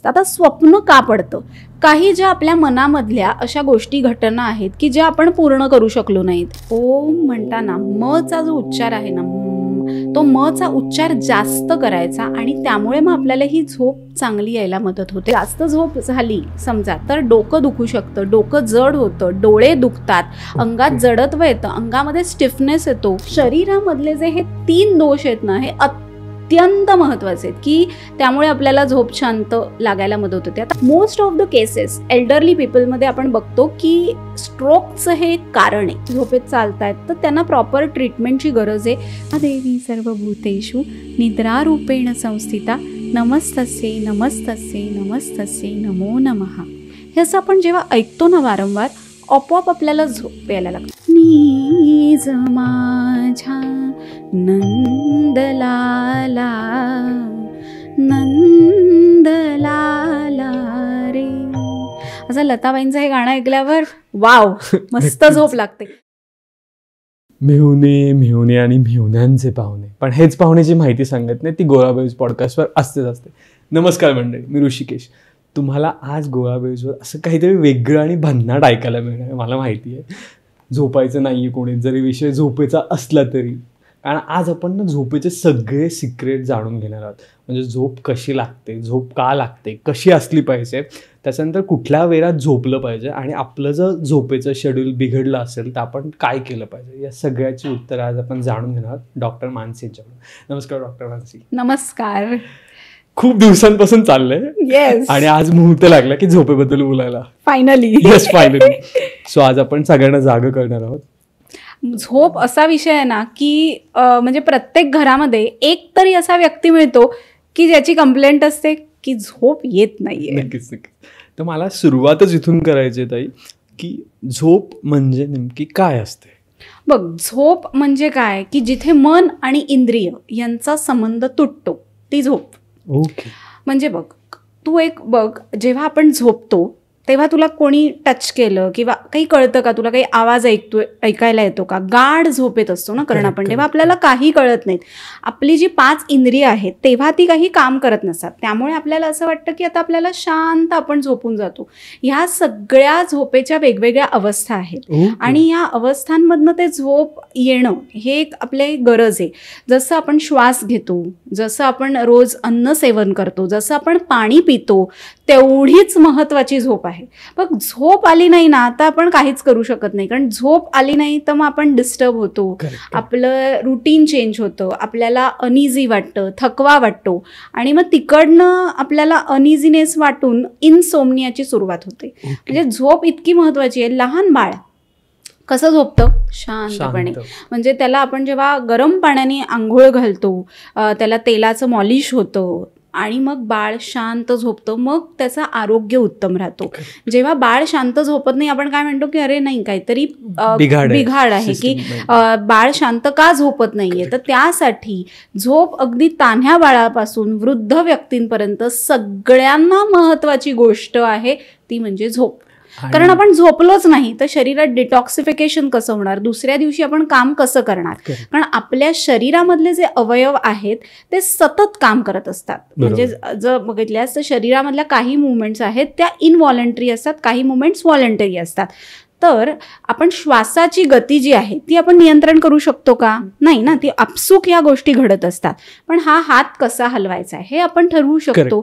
आता स्वप्न का पडतं? काही ज्या आपल्या मनामधल्या अशा गोष्टी घटना आहेत की ज्या आपण पूर्ण करू शकलो नाहीत. ओम म्हणताना मचा जो उच्चार आहे ना, तो मचा उच्चार जास्त करायचा आणि त्यामुळे मग आपल्याला ही झोप चांगली यायला मदत होते. जास्त झोप झाली समजा तर डोकं दुखू शकतं, डोकं जड होतं, डोळे दुखतात, अंगात जडत्व येतं, अंगामध्ये स्टिफनेस येतो. शरीरामधले जे हे 3 दोष आहेत ना, हे अत्यंत महत्वाचे आहेत की त्यामुळे आपल्याला झोप शांत लागायला मदत होते. आता most of the cases elderly पीपलमध्ये आपण बघतो की स्ट्रोकचं हे कारण आहे. झोपेत चालतायत तर त्यांना प्रॉपर ट्रीटमेंटची गरज आहे. देवी सर्वभूतेषु निद्रारूपेण संस्थिता नमस्तस्यै नमस्तस्यै नमस्तस्यै नमो नमः. हे असं आपण जेव्हा ऐकतो ना वारंवार, आपोआप आपल्याला झोप यायला लागते. नीज माझ्या नंदलाला नंदलाला रे, असं लताबाईंचं हे गाणं ऐकल्यावर वाव मस्त झोप लागते. मेहुणे मेहुणे आणि मेहुण्यांचे पाहुणे, पण हेच पाहुण्याची माहिती सांगत नाही ती गोळाबेज पॉडकास्टवर असते. नमस्कार मंडळी, मी ऋषिकेश. तुम्हाला आज गोळाबेजवर असं काहीतरी वेगळं आणि भन्नाट ऐकायला मिळणार आहे. मला माहिती आहे झोपायचं नाही आहे कोणी, जरी विषय झोपेचा असला तरी, कारण आज आपण ना झोपेचे सगळे सिक्रेट जाणून घेणार आहोत. म्हणजे झोप कशी लागते, झोप का लागते, कशी असली पाहिजे, त्याच्यानंतर कुठल्या वेळात झोपलं पाहिजे आणि आपलं जर झोपेचं शेड्यूल बिघडलं असेल तर आपण काय केलं पाहिजे, या सगळ्याची उत्तर आज आपण जाणून घेणार आहोत डॉक्टर मानसी यांच्याकडून. नमस्कार डॉक्टर मानसी. नमस्कार. खूप दिवसांपासून चाललंय येस, आणि आज मुहूर्त लागला की झोपेबद्दल बोलायला. फायनली. Yes, finally. सो आज आपण सगळ्यांना जागं करणार आहोत. झोप असा विषय आहे ना की म्हणजे प्रत्येक घरामध्ये एक तरी असा व्यक्ती मिळतो की ज्याची कंप्लेंट असते की झोप येत नाहीये. नक्कीच. तर मला सुरुवातच इथून करायची ताई की झोप म्हणजे नेमकी काय असते? बघ, झोप म्हणजे काय की जिथे मन आणि इंद्रिय यांचा संबंध तुटतो ती झोप. ओके. म्हणजे बघ, तू एक बघ, जेव्हा आपण झोपतो तेव्हा तुला कोणी टच केलं किंवा काही कळतं का, तुला काही आवाज ऐकायला येतो का? गाढ झोपेत असतो ना कारण आपण, तेव्हा आपल्याला काही कळत नाहीत. आपली जी 5 इंद्रिय आहेत तेव्हा ती काही काम करत नसतात, त्यामुळे आपल्याला असं वाटतं की आता आपल्याला शांत आपण झोपून जातो. ह्या सगळ्या झोपेच्या वेगवेगळ्या अवस्था आहेत आणि या अवस्थांमधनं ते झोप येणं हे एक आपली गरज आहे. जसं आपण श्वास घेतो, जसं आपण रोज अन्न सेवन करतो, जसं आपण पाणी पितो, तेवढीच महत्वाची झोप आहे. बघ, झोप आली नाही ना आता आपण काहीच करू शकत नाही, कारण झोप आली नाही तर मग आपण डिस्टर्ब होतो, आपलं रुटीन चेंज होतं, आपल्याला अनइझी वाटतं, थकवा वाटतो आणि मग तिकडनं आपल्याला अनइझीनेस वाटून इनसोमनियाची सुरुवात होते. म्हणजे झोप इतकी महत्वाची आहे. लहान बाळ कसं झोपतं? शांतपणे. म्हणजे त्याला आपण जेव्हा गरम पाण्याने आंघोळ घालतो, त्याला तेलाचं मॉलिश होतं आणि मग बाळ शांत झोपतं, मग त्याचं आरोग्य उत्तम राहतो. जेव्हा बाळ शांत झोपत नाही आपण काय म्हणतो की अरे नाही, काहीतरी बिघाड आहे की बाळ शांत का झोपत नाहीये. तर त्यासाठी झोप अगदी तान्ह्या बाळापासून वृद्ध व्यक्तींपर्यंत सगळ्यांना महत्वाची गोष्ट आहे, ती म्हणजे झोप. कारण आपण झोपलोच नाही तर शरीरात डिटॉक्सिफिकेशन कसं होणार, दुसऱ्या दिवशी आपण काम कसं करणार. कारण आपल्या शरीरामधले जे अवयव आहेत ते सतत काम करत असतात. म्हणजे जर बघितल्यास तर शरीरामधल्या काही मुवमेंट्स आहेत त्या इनव्हॉलंटरी असतात, काही मुवमेंट्स व्हॉलंटरी असतात. तर आपण श्वासाची गती जी आहे ती आपण नियंत्रण करू शकतो का? नाही ना, ती आपसूक या गोष्टी घडत असतात. पण हा हात कसा हलवायचा हे आपण ठरवू शकतो.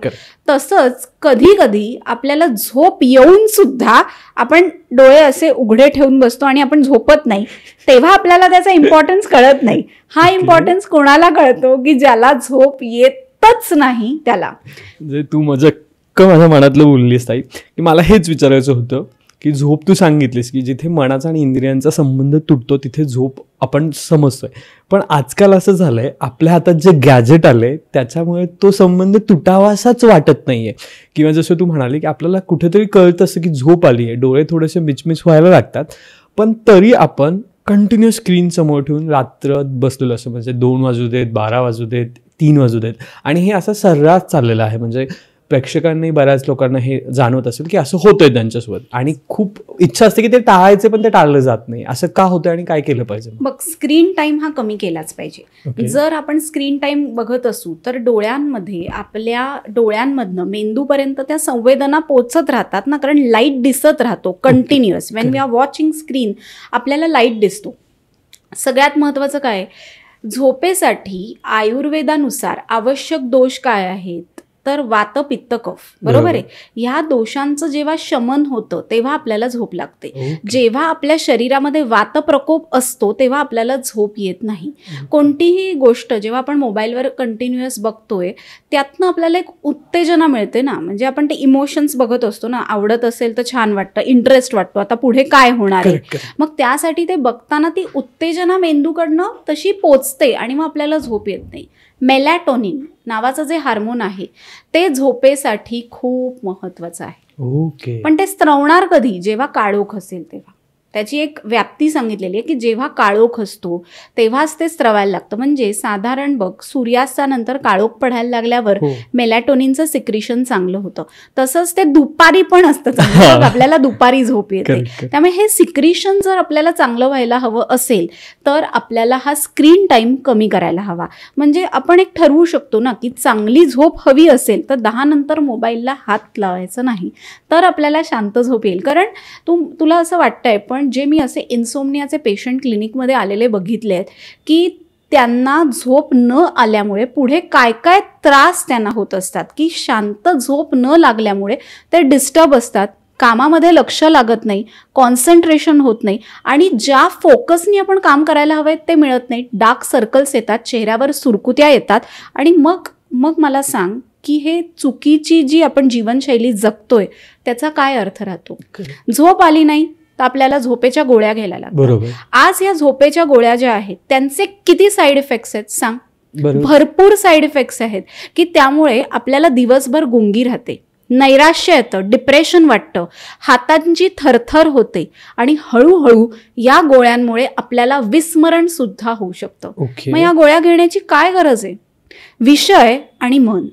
तसंच कधी कधी आपल्याला झोप येऊन सुद्धा आपण डोळे असे उघडे ठेवून बसतो आणि आपण झोपत नाही, तेव्हा आपल्याला त्याचा इम्पॉर्टन्स कळत नाही. हा इम्पॉर्टन्स कोणाला कळतो की ज्याला झोप येतच नाही त्याला. तू माझ्या मनातलं बोललीस ताई की मला हेच विचारायचं होतं की झोप तू सांगितलीस की जिथे मनाचा आणि इंद्रियांचा संबंध तुटतो तिथे झोप आपण समजतोय, पण आजकाल असं झालंय आपल्या हातात जे गॅजेट आले त्याच्यामुळे तो संबंध तुटावासाच वाटत नाहीये. किंवा जसं तू म्हणाली की आपल्याला कुठेतरी कळत असं की झोप आली आहे, डोळे थोडेसे मिचमिच व्हायला लागतात, पण तरी आपण कंटिन्यू स्क्रीन समोर ठेवून रात्र बसलेलो असं, म्हणजे 2 वाजू देत, 12 वाजू देत, 3 वाजू देत, आणि हे असं सर्रास चाललेलं आहे. म्हणजे प्रेक्षकांनाही बऱ्याच लोकांना हे जाणवत असेल की असं होतंय त्यांच्यासोबत आणि खूप इच्छा असते की ते टाळायचे पण ते टाळलं जात नाही. असं का होतंय आणि काय केलं पाहिजे? बघ, स्क्रीन टाइम हा कमी केलाच पाहिजे. जर आपण स्क्रीन टाइम बघत असू तर डोळ्यांमध्ये, आपल्या डोळ्यांमधनं मेंदूपर्यंत त्या संवेदना पोचत राहतात ना, कारण लाईट दिसत राहतो continuous. When we are watching screen आपल्याला लाईट दिसतो. सगळ्यात महत्त्वाचं काय, झोपेसाठी आयुर्वेदानुसार आवश्यक दोष काय आहेत तर वात, पित्त, कफ. बरोबर आहे. ह्या दोषांचं जेव्हा शमन होतं तेव्हा आपल्याला झोप लागते. जेव्हा आपल्या शरीरामध्ये वात प्रकोप असतो तेव्हा आपल्याला झोप येत नाही. कोणतीही गोष्ट जेव्हा आपण मोबाईलवर कंटिन्युअस बघतोय त्यातनं आपल्याला एक उत्तेजना मिळते ना, म्हणजे आपण ते इमोशन्स बघत असतो ना, आवडत असेल तर छान वाटतं, इंटरेस्ट वाटतो, आता पुढे काय होणार आहे. मग त्यासाठी ते बघताना ती उत्तेजना मेंदूकडनं तशी पोचते आणि मग आपल्याला झोप येत नाही. मेलॅटोनिन नावाचं जे हार्मोन आहे ते झोपेसाठी खूप महत्वाचं आहे. पण ते स्त्रवणार कधी, जेव्हा काळोख असेल तेव्हा. त्याची एक व्याप्ती सांगितलेली आहे की जेव्हा काळोख असतो तेव्हाच ते स्त्रवायला लागतं. म्हणजे साधारण बघ, सूर्यास्तानंतर काळोख पडायला लागल्यावर मेलॅटोनिनचं सिक्रिशन चांगलं होतं. तसंच ते दुपारी पण असतं चांगलं, आपल्याला दुपारी झोप येते. त्यामुळे हे सिक्रिशन जर आपल्याला चांगलं व्हायला हवं असेल तर आपल्याला हा स्क्रीन टाइम कमी करायला हवा. म्हणजे आपण एक ठरवू शकतो ना की चांगली झोप हवी असेल तर 10 नंतर मोबाईलला हात लावायचा नाही, तर आपल्याला शांत झोप येईल. कारण तुला असं वाटतंय, पण जे मी असे इन्सोमनियाचे पेशंट क्लिनिकमध्ये आलेले बघितले आहेत की त्यांना झोप न आल्यामुळे पुढे काय काय त्रास त्यांना होत असतात, की शांत झोप न लागल्यामुळे ते डिस्टर्ब असतात, कामामध्ये लक्ष लागत नाही, कॉन्सन्ट्रेशन होत नाही आणि ज्या फोकसनी आपण काम करायला हवं ते मिळत नाही. डार्क सर्कल्स येतात, चेहऱ्यावर सुरकुत्या येतात आणि मग मला सांग की हे चुकीची जी आपण जीवनशैली जगतोय त्याचा काय अर्थ राहतो. झोप आली नाही तर आपल्याला झोपेच्या गोळ्या घ्यायला लागतात. आज या झोपेच्या गोळ्या ज्या आहेत त्यांचे किती साईड इफेक्ट्स आहेत सांग. भरपूर साईड इफेक्ट्स आहेत की त्यामुळे आपल्याला दिवसभर गुंगी राहते, नैराश्य येतं, डिप्रेशन वाटतं, हातांची थरथर होते आणि हळूहळू या गोळ्यांमुळे आपल्याला विस्मरण सुद्धा होऊ शकतं. मग या गोळ्या घेण्याची काय गरज आहे. विषय आणि मन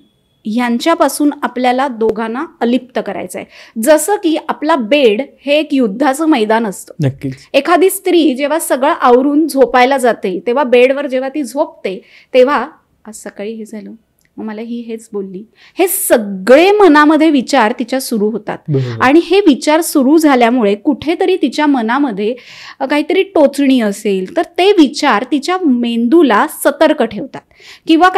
यांच्यापासून आपल्याला दोघांना अलिप्त करायचं आहे. जसं की आपला बेड हे एक युद्धाचं मैदान असतं. नक्कीच. एखादी स्त्री जेव्हा सगळं आवरून झोपायला जाते तेव्हा बेडवर जेव्हा ती झोपते तेव्हा आज सकाळी हे झालं, मग मला हेच बोलली, हे सगळे मनामध्ये विचार तिच्या सुरू होतात. आणि हे विचार सुरू झाल्यामुळे कुठेतरी तिच्या मनामध्ये काहीतरी टोचणी असेल तर ते विचार तिच्या मेंदूला सतर्क ठेवतात. किंवा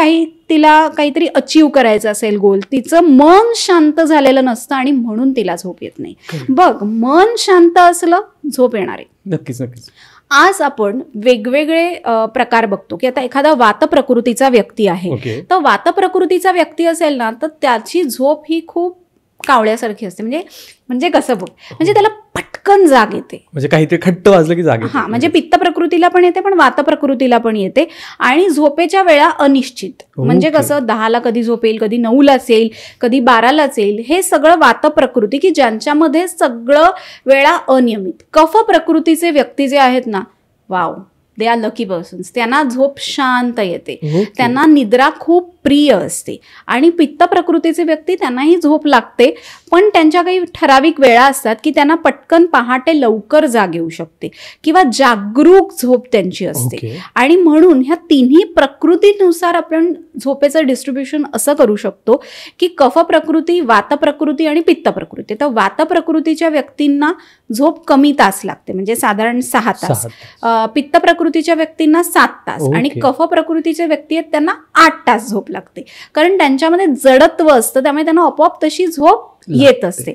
तिला काहीतरी अचीव करायचं असेल गोल, तिचं मन शांत झालेलं नसतं आणि म्हणून तिला झोप येत नाही. बघ, मन शांत असलं झोप येणार आहे. नक्कीच नक्कीच. आज आपण वेगवेगळे प्रकार बघतो की आता एखादा वात प्रकृतीचा व्यक्ती आहे तर वात प्रकृतीचा व्यक्ती असेल ना तर त्याची झोप ही खूप कावळ्यासारखी असते. म्हणजे कसं बघ, म्हणजे त्याला पटकन जाग येते, म्हणजे काहीतरी खट्ट वाजलं की जाग येते. म्हणजे पित्त प्रकृतीला पण येते पण वात प्रकृतीला पण येते. आणि झोपेच्या वेळा अनिश्चित, म्हणजे कसं 10ला कधी झोपेल, कधी 9ला असेल, कधी 12लाच येईल. हे सगळं वात प्रकृती की ज्यांच्यामध्ये सगळं वेळा अनियमित. कफ प्रकृतीचे व्यक्ती जे आहेत ना, wow, they are lucky persons. त्यांना झोप शांत येते, त्यांना निद्रा खूप प्रिय असते. आणि पित्त प्रकृतीचे व्यक्ती त्यांनाही झोप लागते पण त्यांच्या काही ठराविक वेळा असतात की त्यांना पटकन पहाटे लवकर जाग येऊ शकते किंवा जागरूक झोप त्यांची असते. आणि म्हणून ह्या तिन्ही प्रकृतीनुसार आपण झोपेचं डिस्ट्रीब्युशन असं करू शकतो की कफ प्रकृती, वात प्रकृती आणि पित्त प्रकृती. तर वात प्रकृतीच्या व्यक्तींना झोप कमी तास लागते, म्हणजे साधारण 6 तास. पित्त प्रकृतीच्या व्यक्तींना 7 तास आणि कफ प्रकृतीचे व्यक्ती आहेत त्यांना 8 तास झोप लागते. कारण त्यांच्यामध्ये जडत्व असतं, त्यामुळे त्यांना आपोआप तशी झोप येत असते.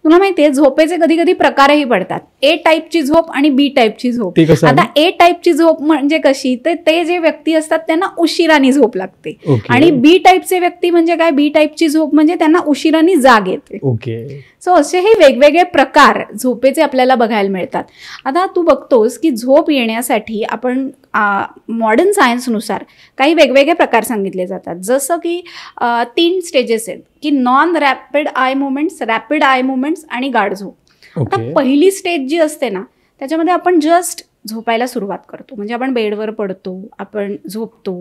तुला माहितीये झोपेचे कधी कधी प्रकारही पडतात. ए टाईपची झोप आणि बी टाईपची झोप. आता ए टाईपची झोप म्हणजे कशी, तर ते जे व्यक्ती असतात त्यांना उशिराने झोप लागते. आणि बी टाईपचे व्यक्ती म्हणजे काय, बी टाईपची झोप म्हणजे त्यांना उशिराने जाग येते. सो असे हे वेगवेगळे प्रकार झोपेचे आपल्याला बघायला मिळतात. आता तू बघतोस की झोप येण्यासाठी आपण मॉडर्न सायन्सनुसार काही वेगवेगळे प्रकार सांगितले जातात. जसं की 3 स्टेजेस आहेत की non rapid I movements, rapid I movements आणि गाढ झोप. आता पहिली स्टेज जी असते ना त्याच्यामध्ये आपण जस्ट झोपायला सुरुवात करतो. म्हणजे आपण बेडवर पडतो, आपण झोपतो,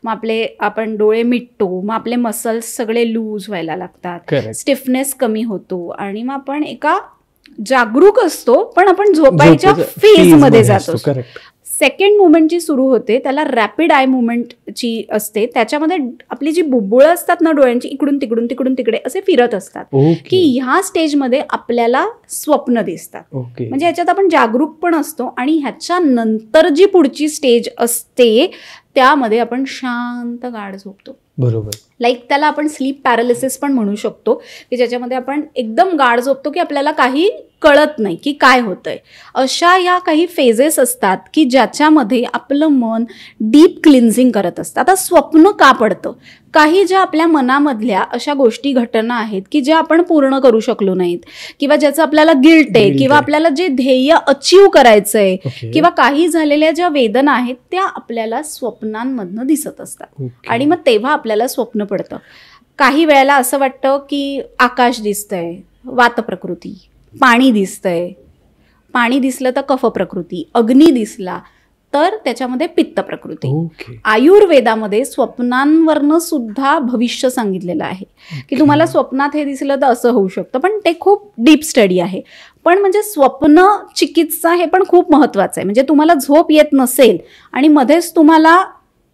मग आपण डोळे मिटतो, मग आपले मसल्स सगळे लूज व्हायला लागतात, स्टिफनेस कमी होतो आणि मग आपण एका जागरूक असतो पण आपण झोपायच्या फेज मध्ये जातो. सेकंड मुवमेंट जी सुरू होते त्याला रॅपिड आय मुवमेंटची असते. त्याच्यामध्ये आपली जी बुबुळं असतात ना डोळ्यांची इकडून तिकडून तिकडून तिकडे असे फिरत असतात की ह्या स्टेजमध्ये आपल्याला स्वप्न दिसतात. म्हणजे ह्याच्यात आपण जागरूक पण असतो आणि ह्याच्या नंतर जी पुढची स्टेज असते त्यामध्ये आपण शांत गाढ झोपतो. बरोबर. लाईक त्याला आपण स्लीप पॅरालिसिस पण म्हणू शकतो की ज्याच्यामध्ये आपण एकदम गाढ झोपतो की आपल्याला काही कळत नाही की काय होतंय. अशा या काही फेजेस असतात की ज्याच्यामध्ये आपलं मन डीप क्लिन्झिंग करत असतं. आता स्वप्न का पडतं? काही ज्या आपल्या मनामधल्या अशा गोष्टी घटना आहेत की ज्या आपण पूर्ण करू शकलो नाहीत किंवा ज्याचं आपल्याला गिल्ट आहे किंवा आपल्याला जे ध्येय अचीव करायचंय किंवा काही झालेल्या ज्या वेदना आहेत त्या आपल्याला स्वप्नांमधनं दिसत असतात आणि मग तेव्हा आपल्याला स्वप्न पडतं. काही वेळेला असं वाटतं की आकाश दिसतंय, वात प्रकृती, पाणी दिसतंय, पाणी दिसलं तर कफ प्रकृती, अग्नी दिसला तर त्याच्यामध्ये पित्त प्रकृती. आयुर्वेदामध्ये स्वप्नांवरनं सुद्धा भविष्य सांगितलेलं आहे की तुम्हाला स्वप्नात हे दिसलं तर असं होऊ शकतं. पण ते खूप डीप स्टडी आहे. पण म्हणजे स्वप्न चिकित्सा हे पण खूप महत्वाचं आहे. म्हणजे तुम्हाला झोप येत नसेल आणि मध्येच तुम्हाला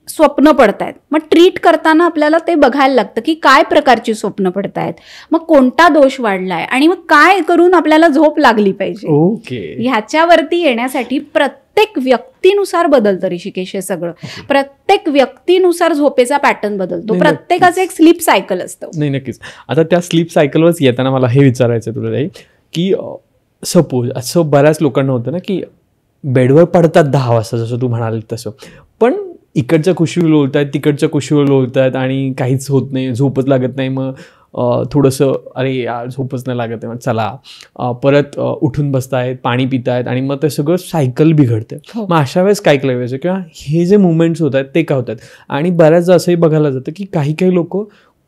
स्वप्न पडतायत, मग ट्रीट करताना आपल्याला ते बघायला लागतं की काय प्रकारची स्वप्न पडतायत, मग कोणता दोष वाढलाय आणि मग काय करून आपल्याला झोप लागली पाहिजे. ह्याच्यावरती येण्यासाठी प्रत्येक व्यक्तीनुसार बदलतं ऋषिकेश हे सगळं. प्रत्येक व्यक्तीनुसार झोपेचा पॅटर्न बदलतो. प्रत्येकाचं एक स्लीप सायकल असतं. नाही, नक्कीच. आता त्या स्लीप सायकलवरच येताना मला हे विचारायचं तुला की सपोज असं बऱ्याच लोकांना होतं ना की बेडवर पडतात 10 वाजता जसं तू म्हणाल तसं, पण इकडच्या कुशीवर लोळतायत, तिकडच्या कुशीवर लोळतायत आणि काहीच होत नाही, झोपच लागत नाही. मग थोडंसं अरे यार झोपच नाही लागत आहे, मग चला परत उठून बसतायत, पाणी पितायत आणि मग ते सगळं सायकल बिघडते. मग अशा वेळेस काय केलं पाहिजे किंवा हे जे मुवमेंट्स होत आहेत ते काय होतात? आणि बऱ्याचदा असंही बघायला जातं की काही काही लोक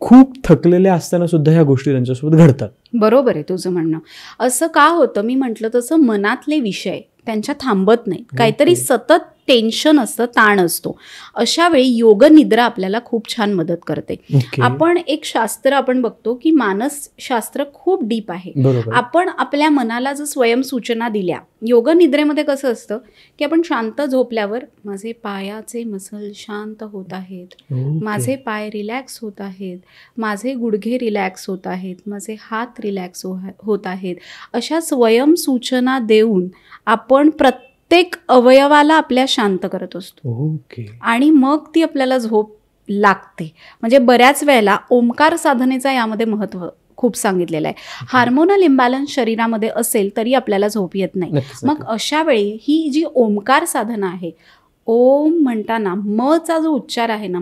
खूप थकलेले असताना सुद्धा ह्या गोष्टी त्यांच्यासोबत घडतात. बरोबर आहे तुझं म्हणणं. असं का होतं? मी म्हटलं तसं मनातले विषय त्यांच्या थांबत नाहीत. काहीतरी सतत टेन्शन असतं, ताण असतो. अशा वेळी योग निद्रा आपल्याला खूप छान मदत करते. आपण एक शास्त्र आपण बघतो की मानसशास्त्र खूप डीप आहे. आपण आपल्या मनाला जर स्वयंसूचना दिल्या, योग निद्रेमध्ये कसं असतं की आपण शांत झोपल्यावर माझे पायाचे मसल शांत होत आहेत, माझे पाय रिलॅक्स होत आहेत, माझे गुडघे रिलॅक्स होत आहेत, माझे हात रिलॅक्स होत आहेत, अशा स्वयंसूचना देऊन आपण प्रत्येक अवयवाला आपल्या शांत करत असतो आणि मग ती आपल्याला झोप लागते. म्हणजे बऱ्याच वेळेला ओंकार साधनेचा यामध्ये महत्व खूप सांगितलेलं आहे. हार्मोनल इम्बॅलन्स शरीरामध्ये असेल तरी आपल्याला झोप येत नाही. मग अशा वेळी ही जी ओंकार साधना आहे, ओम म्हणताना मचा जो उच्चार आहे ना,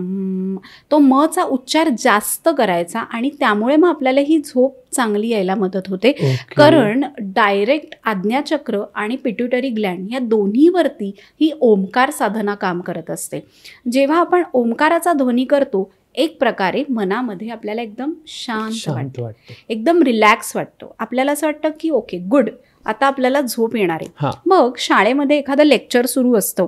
तो मचा उच्चार जास्त करायचा आणि त्यामुळे मग आपल्याला ही झोप चांगली यायला मदत होते. कारण डायरेक्ट आज्ञाचक्र आणि पिट्युटरी ग्लँड या दोन्हीवरती ही ओंकार साधना काम करत असते. जेव्हा आपण ओंकाराचा ध्वनी करतो एक प्रकारे मनामध्ये आपल्याला एकदम शांत वाटतं, एकदम रिलॅक्स वाटतो. आपल्याला असं वाटतं की ओके गुड, आता आपल्याला झोप येणार आहे. मग शाळेमध्ये एखादं लेक्चर सुरू असतं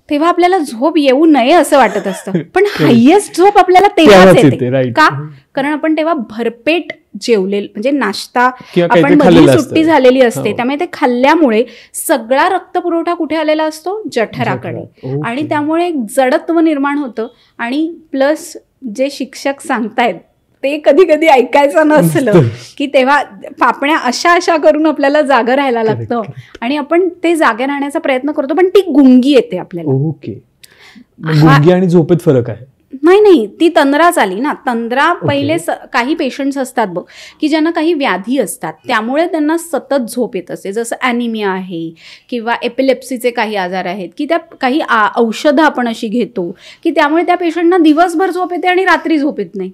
तेव्हा आपल्याला झोप येऊ नये असं वाटत असतं, पण हायेस्ट झोप आपल्याला तेव्हाच येते. का? कारण आपण तेव्हा भरपेट जेवलेलं, म्हणजे नाश्ता आपण मधली सुट्टी झालेली असते, त्यामुळे ते खाल्ल्यामुळे सगळा रक्तपुरवठा कुठे आलेला असतो? जठराकडे. आणि त्यामुळे एक जडत्व निर्माण होतं. आणि प्लस जे शिक्षक सांगतायत ते कधी कधी ऐकायचं नसलं की तेव्हा पापण्या अशा करून आपल्याला जागं राहायला लागतं आणि आपण ते जागे राहण्याचा प्रयत्न करतो, पण ती गुंगी येते आपल्याला. गुंगी आणि झोपेत फरक आहे? नाही, ती तंद्राच आली ना. तंद्रा पहिले काही पेशंट्स असतात बघ की ज्यांना काही व्याधी असतात त्यामुळे त्यांना सतत झोप येत असते, जसं ॲनिमिया आहे किंवा एपिलेप्सीचे काही आजार आहेत की त्या काही औषधं आपण अशी घेतो की त्यामुळे त्या पेशंटना दिवसभर झोप येते आणि रात्री झोप येत नाही.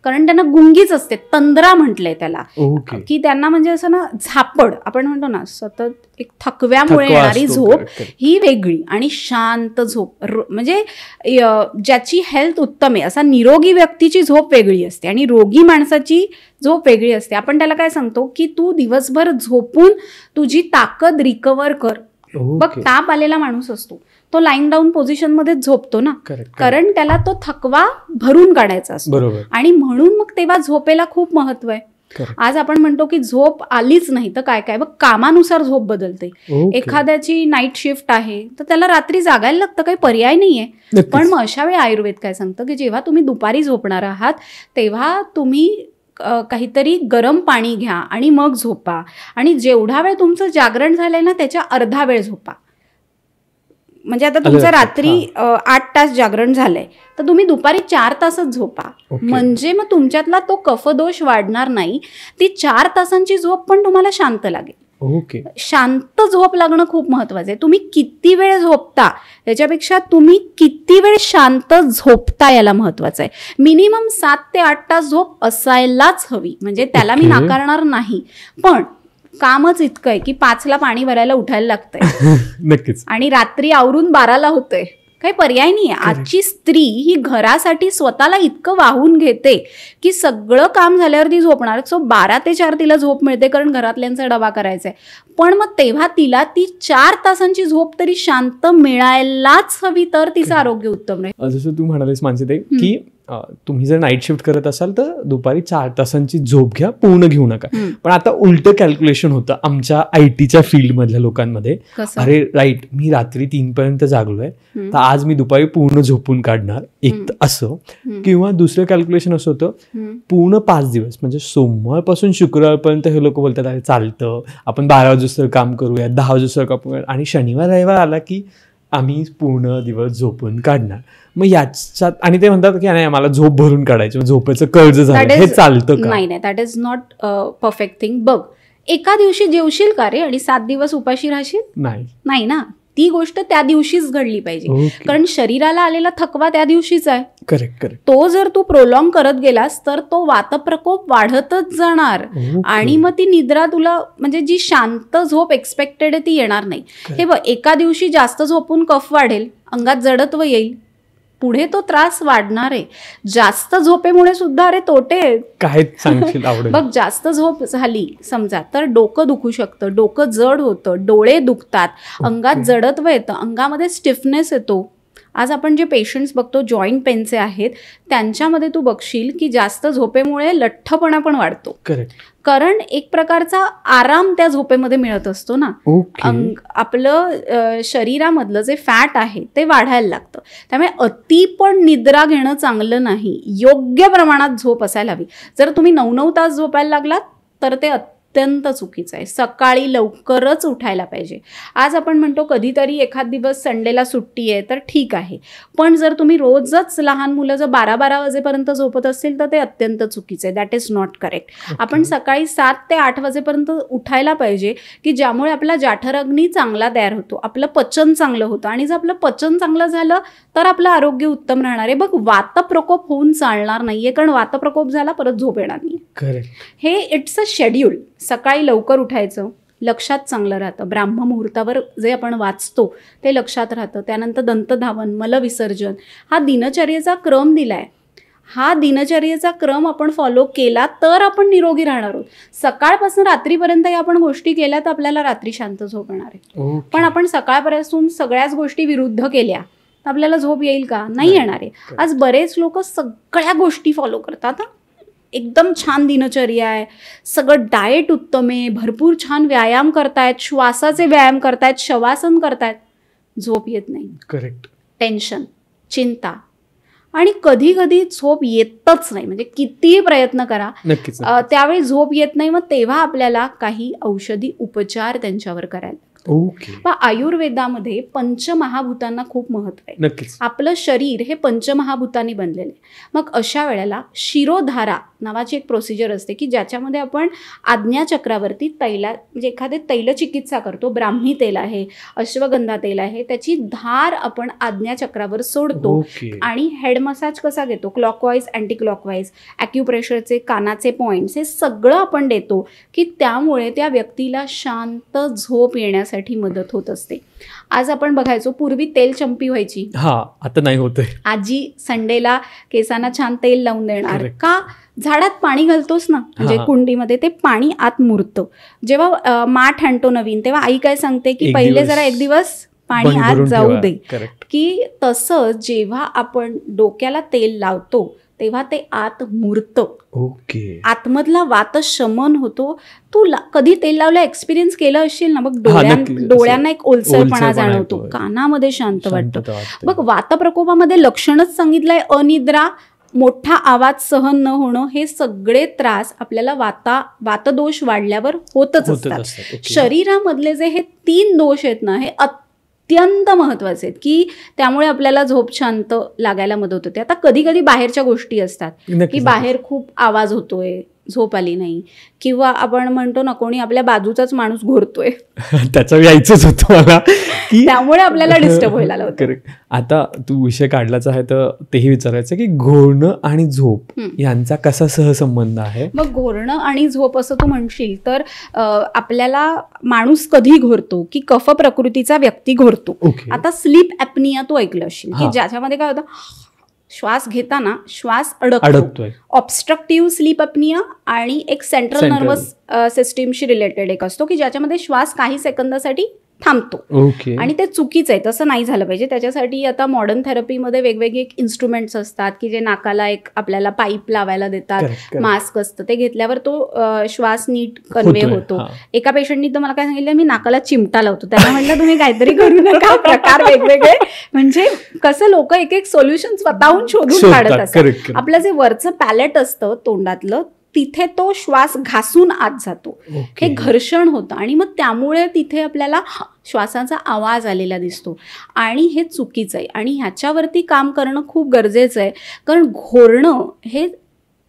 कारण त्यांना गुंगीच असते. तंद्रा म्हटलंय त्याला की त्यांना म्हणजे असं ना झापड आपण म्हणतो ना, सतत एक थकव्यामुळे येणारी झोप ही वेगळी आणि शांत झोप म्हणजे ज्याची हेल्थ उत्तम आहे असा निरोगी व्यक्तीची झोप वेगळी असते आणि रोगी माणसाची झोप वेगळी असते. आपण त्याला काय सांगतो की तू दिवसभर झोपून तुझी ताकद रिकवर कर बघ, ताप आलेला माणूस असतो तो लाईन डाऊन पोझिशन मध्ये झोपतो ना, कारण त्याला तो थकवा भरून काढायचा असतो. आणि म्हणून मग तेव्हा झोपेला खूप महत्व आहे. आज आपण म्हणतो की झोप आलीच नाही तर काय काय, बघ कामानुसार झोप बदलते. एखाद्याची नाईट शिफ्ट आहे तर त्याला रात्री जागायला लागतं, काही पर्याय नाहीये. पण मग अशा वेळी आयुर्वेद काय सांगतं की जेव्हा तुम्ही दुपारी झोपणार आहात तेव्हा तुम्ही काहीतरी गरम पाणी घ्या आणि मग झोपा. आणि जेवढा वेळ तुमचं जागरण झालंय ना त्याच्या अर्धा वेळ झोपा. म्हणजे आता तुमचं रात्री 8 तास जागरण झालंय तर तुम्ही दुपारी 4 तासच झोपा. म्हणजे मग तुमच्यातला तो कफदोष वाढणार नाही. ती 4 तासांची झोप पण तुम्हाला शांत लागेल. शांत झोप लागणं खूप महत्वाचं आहे. तुम्ही किती वेळ झोपता त्याच्यापेक्षा तुम्ही किती वेळ शांत झोपता याला महत्वाचं आहे. मिनिमम 7 ते 8 तास झोप असायलाच हवी, म्हणजे त्याला मी नाकारणार नाही. पण कामच इतकं आहे की 5ला पाणी भरायला उठायला लागतंय नक्कीच, आणि रात्री आवरून 12ला होतंय. काही पर्याय नाहीये. आजची स्त्री ही घरासाठी स्वतःला इतकं वाहून घेते की सगळं काम झाल्यावर ती झोपणार. सो 12 ते 4 तिला झोप मिळते कारण घरातल्यांचा डबा करायचा आहे. पण मग तेव्हा तिला ती 4 तासांची झोप तरी शांत मिळायलाच हवी, तर तिचं आरोग्य उत्तम राहील. जसं तू म्हणालीस मानसीताई की तुम्ही जर नाईट शिफ्ट करत असाल तर दुपारी 4 तासांची झोप घ्या, पूर्ण घेऊ नका. पण आता उलट कॅल्क्युलेशन होतं आमच्या IT च्या फील्ड मधल्या लोकांमध्ये. अरे राईट, मी रात्री 3 पर्यंत जागलोय तर आज मी दुपारी पूर्ण झोपून काढणार, एक असं. किंवा दुसरं कॅल्क्युलेशन असं होतं, पूर्ण 5 दिवस म्हणजे सोमवारपासून शुक्रवारपर्यंत हे लोक बोलतात अरे चालतं आपण 12 वाजेस्तोवर काम करूया, 10 वाजेस्तोवर काम करूया, आणि शनिवार रविवार आला की आम्ही पूर्ण दिवस झोपून काढणार. मग याच्यात आणि ते म्हणतात की नाही मला झोप भरून काढायची, झोपेचं कर्ज झालं, हे चालतं का? नाही, that is not perfect thing. बघ, एका दिवशी जेवशील का रे आणि 7 दिवस उपाशी राहशील? नाही ना. ती गोष्ट त्या दिवशीच घडली पाहिजे, कारण शरीराला आलेला थकवा त्या दिवशीच आहे. करेक्ट. तो जर तू प्रोलॉंग करत गेलास तर तो वातप्रकोप वाढतच जाणार आणि मग ती निद्रा तुला म्हणजे जी शांत झोप एक्सपेक्टेड आहे ती येणार नाही. हे बघ, एका दिवशी जास्त झोपून कफ वाढेल, अंगात जडत्व येईल, पुढे तो त्रास वाढणार आहे. जास्त झोपेमुळे सुद्धा अरे तोटे काय सांगशील? बघ, जास्त झोप झाली समजा तर डोकं दुखू शकतं, डोकं जड होतं, डोळे दुखतात, अंगात जडत्व येतं, अंगामध्ये स्टिफनेस येतो. आज आपण जे पेशंट्स बघतो जॉईंट पेनचे आहेत त्यांच्यामध्ये तू बघशील की जास्त झोपेमुळे लठ्ठपणा पण वाढतो. कारण एक प्रकारचा आराम त्या झोपेमध्ये मिळत असतो ना. आपलं शरीरामधलं जे फॅट आहे ते वाढायला लागतं. त्यामुळे अति पण निद्रा घेणं चांगलं नाही. योग्य प्रमाणात झोप असायला हवी. जर तुम्ही 9-9 तास झोपायला लागलात तर ते अत्यंत चुकीचं आहे. सकाळी लवकरच उठायला पाहिजे. आज आपण म्हणतो कधीतरी एखाद दिवस संडेला सुट्टी आहे तर ठीक आहे, पण जर तुम्ही रोजच लहान मुलं जर 12-12 वाजेपर्यंत झोपत असतील तर ते अत्यंत चुकीचं आहे. That is not correct. आपण सकाळी 7 ते 8 वाजेपर्यंत उठायला पाहिजे की ज्यामुळे आपला जाठराग्नी चांगला तयार होतो, आपलं पचन चांगलं होतं, आणि जर आपलं पचन चांगलं झालं तर आपलं आरोग्य उत्तम राहणार आहे. बघ, वातप्रकोप होऊन चालणार नाहीये, कारण वातप्रकोप झाला परत झोप येणार नाही. हे इट्स अ शेड्यूल. सकाळी लवकर उठायचं, लक्षात चांगलं राहतं. ब्राह्ममुहूर्तावर जे आपण वाचतो ते लक्षात राहतं. त्यानंतर दंतधावन, मलविसर्जन, हा दिनचर्येचा क्रम दिलाय. हा दिनचर्येचा क्रम आपण फॉलो केला तर आपण निरोगी राहणार आहोत. सकाळपासून रात्रीपर्यंत या आपण गोष्टी केल्या तर आपल्याला रात्री शांत झोप येणार आहे. पण आपण सकाळपासून सगळ्याच गोष्टी विरुद्ध केल्या तर आपल्याला झोप येईल का? नाही येणार आहे. आज बरेच लोक सगळ्या गोष्टी फॉलो करतात. एकदम छान दिनचर्या आहे, सगळं डाएट उत्तम आहे, भरपूर छान व्यायाम करतायत, श्वासाचे व्यायाम करतायत, शवासन करतायत, झोप येत नाही. करेक्ट. टेन्शन, चिंता, आणि कधी कधी झोप येतच नाही. म्हणजे कितीही प्रयत्न करा त्यावेळी झोप येत नाही. मग तेव्हा आपल्याला काही औषधी उपचार त्यांच्यावर करायला. आयुर्वेदामध्ये पंचमहाभूतांना खूप महत्व आहे. आपलं शरीर हे पंचमहाभूतांनी बनलेलं आहे. मग अशा वेळेला शिरोधारा नावाची एक प्रोसिजर असते की ज्याच्यामध्ये आपण आज्ञाचक्रावरती म्हणजे एखादे तैलचिकित्सा करतो. ब्राह्मी तेल आहे, अश्वगंधा तेल आहे, त्याची धार आपण आज्ञाचक्रावर सोडतो आणि हेड मसाज कसा घेतो, क्लॉकवाईज, अँटी क्लॉकवाईज, ॲक्युप्रेशरचे कानाचे पॉइंट्स, हे सगळं आपण देतो की त्यामुळे त्या व्यक्तीला शांत झोप येण्यासाठी वाढण्यासाठी मदत होत असते. आज आपण बघायचो पूर्वी तेल चंपी व्हायची, आता नाही होत. आजी संडेला केसांना छान तेल लावून देणार का, झाडात पाणी घालतोस ना म्हणजे कुंडीमध्ये, ते पाणी आत मुरतं. जेव्हा माठ आणतो नवीन तेव्हा आई काय सांगते की पहिले जरा एक दिवस पाणी आत जाऊ दे. की तसं जेव्हा आपण डोक्याला तेल लावतो तेव्हा ते आत मुरतं, आतमधला वातशमन होतो. तू कधी तेल लावलं एक्सपिरियन्स केलं असेल ना, मग डोळ्यांना एक ओलसरपणा जाणवतो, कानामध्ये शांत वाटतं. बघ वातप्रकोपामध्ये लक्षणच सांगितलंय अनिद्रा, मोठा आवाज सहन न होणं, हे सगळे त्रास आपल्याला वातदोष वाढल्यावर होतच असतात. शरीरामधले जे हे 3 दोष आहेत ना, हे अत्यंत महत्वाचे आहेत की त्यामुळे आपल्याला झोप शांत लागायला मदत होते. आता कधी कधी बाहेरच्या गोष्टी असतात की बाहेर खूप आवाज होतोय, झोप आली नाही, किंवा आपण म्हणतो ना कोणी आपल्या बाजूचाच माणूस घोरतोय, त्याचं यायचंच होतं मला की त्यामुळे आपल्याला डिस्टर्ब व्हायला होतं. आता तू विषय काढलाच आहे तर तेही विचारायचं की घोरणं आणि झोप यांचा कसा सहसंबंध आहे. मग घोरणं आणि झोप असं तू म्हणशील तर आपल्याला माणूस कधी घोरतो की कफ प्रकृतीचा व्यक्ती घोरतो. आता स्लीप ॲपनिया तू ऐकलं असेल की ज्याच्यामध्ये काय होतं, श्वास घेताना श्वास अडकतोय. ऑब्स्ट्रक्टिव्ह स्लीप ॲपनिया आणि एक सेंट्रल नर्वस सिस्टीमशी रिलेटेड एक असतो की ज्याच्यामध्ये श्वास काही सेकंदासाठी थांबतो. आणि ते चुकीचं आहे, तसं नाही झालं पाहिजे. त्याच्यासाठी आता मॉडर्न थेरपीमध्ये वेगवेगळे इंस्ट्रुमेंट्स असतात की जे नाकाला एक आपल्याला पाईप लावायला देतात, मास्क असतं, ते घेतल्यावर तो श्वास नीट कन्वे होतो. एका पेशंटनी तर मला काय सांगितलं, मी नाकाला चिमटा लावतो. त्यांना म्हटलं तुम्ही काहीतरी करू नका, प्रकार वेगवेगळे. म्हणजे कसं लोक एक एक सोल्युशन स्वतःहून शोधून काढत असतात. आपलं जे वरचं पॅलेट असतं तोंडातलं, तिथे तो श्वास घासून आत जातो, हे घर्षण होतं आणि मग त्यामुळे तिथे आपल्याला श्वासाचा आवाज आलेला दिसतो आणि हे चुकीचं आहे. आणि ह्याच्यावरती काम करणं खूप गरजेचं आहे, कारण घोरणं हे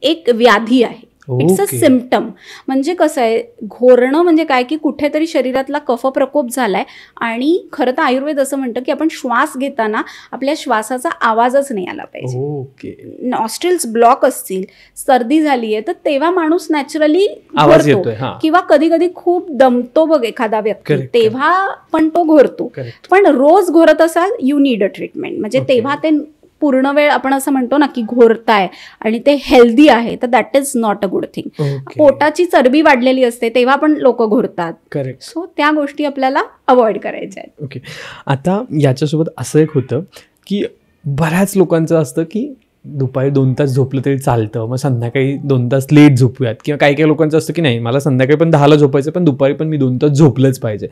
एक व्याधी आहे, इट्स अ सिम्पटम. म्हणजे कसं आहे, घोरणं म्हणजे काय की कुठेतरी शरीरातला कफ प्रकोप झालाय आणि खरं तर आयुर्वेद असं म्हणतं की आपण श्वास घेताना आपल्या श्वासाचा आवाजच नाही आला पाहिजे. नॉस्ट्रिल्स ब्लॉक असतील, सर्दी झाली आहे तर तेव्हा माणूस नॅचरली घोरतो, किंवा कधी कधी खूप दमतो बघ एखादा व्यक्ती, तेव्हा पण तो घोरतो. पण रोज घोरत असाल, यू नीड अ ट्रीटमेंट. म्हणजे तेव्हा ते पूर्ण वेळ आपण असं म्हणतो ना की घोरताय आणि ते हेल्दी आहे, तर that is not a good thing. पोटाची चरबी वाढलेली असते तेव्हा पण लोक घोरतात. करेक्ट. सो त्या गोष्टी आपल्याला अवॉइड करायच्या आहेत. ओके. आता याच्यासोबत असं एक होतं की बऱ्याच लोकांचं असतं की दुपारी 2 तास झोपलं तरी चालतं, मग संध्याकाळी 2 तास लेट झोपूयात, किंवा काही काही लोकांचं असतं की नाही मला संध्याकाळी पण 10ला झोपायचं पण दुपारी पण मी 2 तास झोपलंच पाहिजे.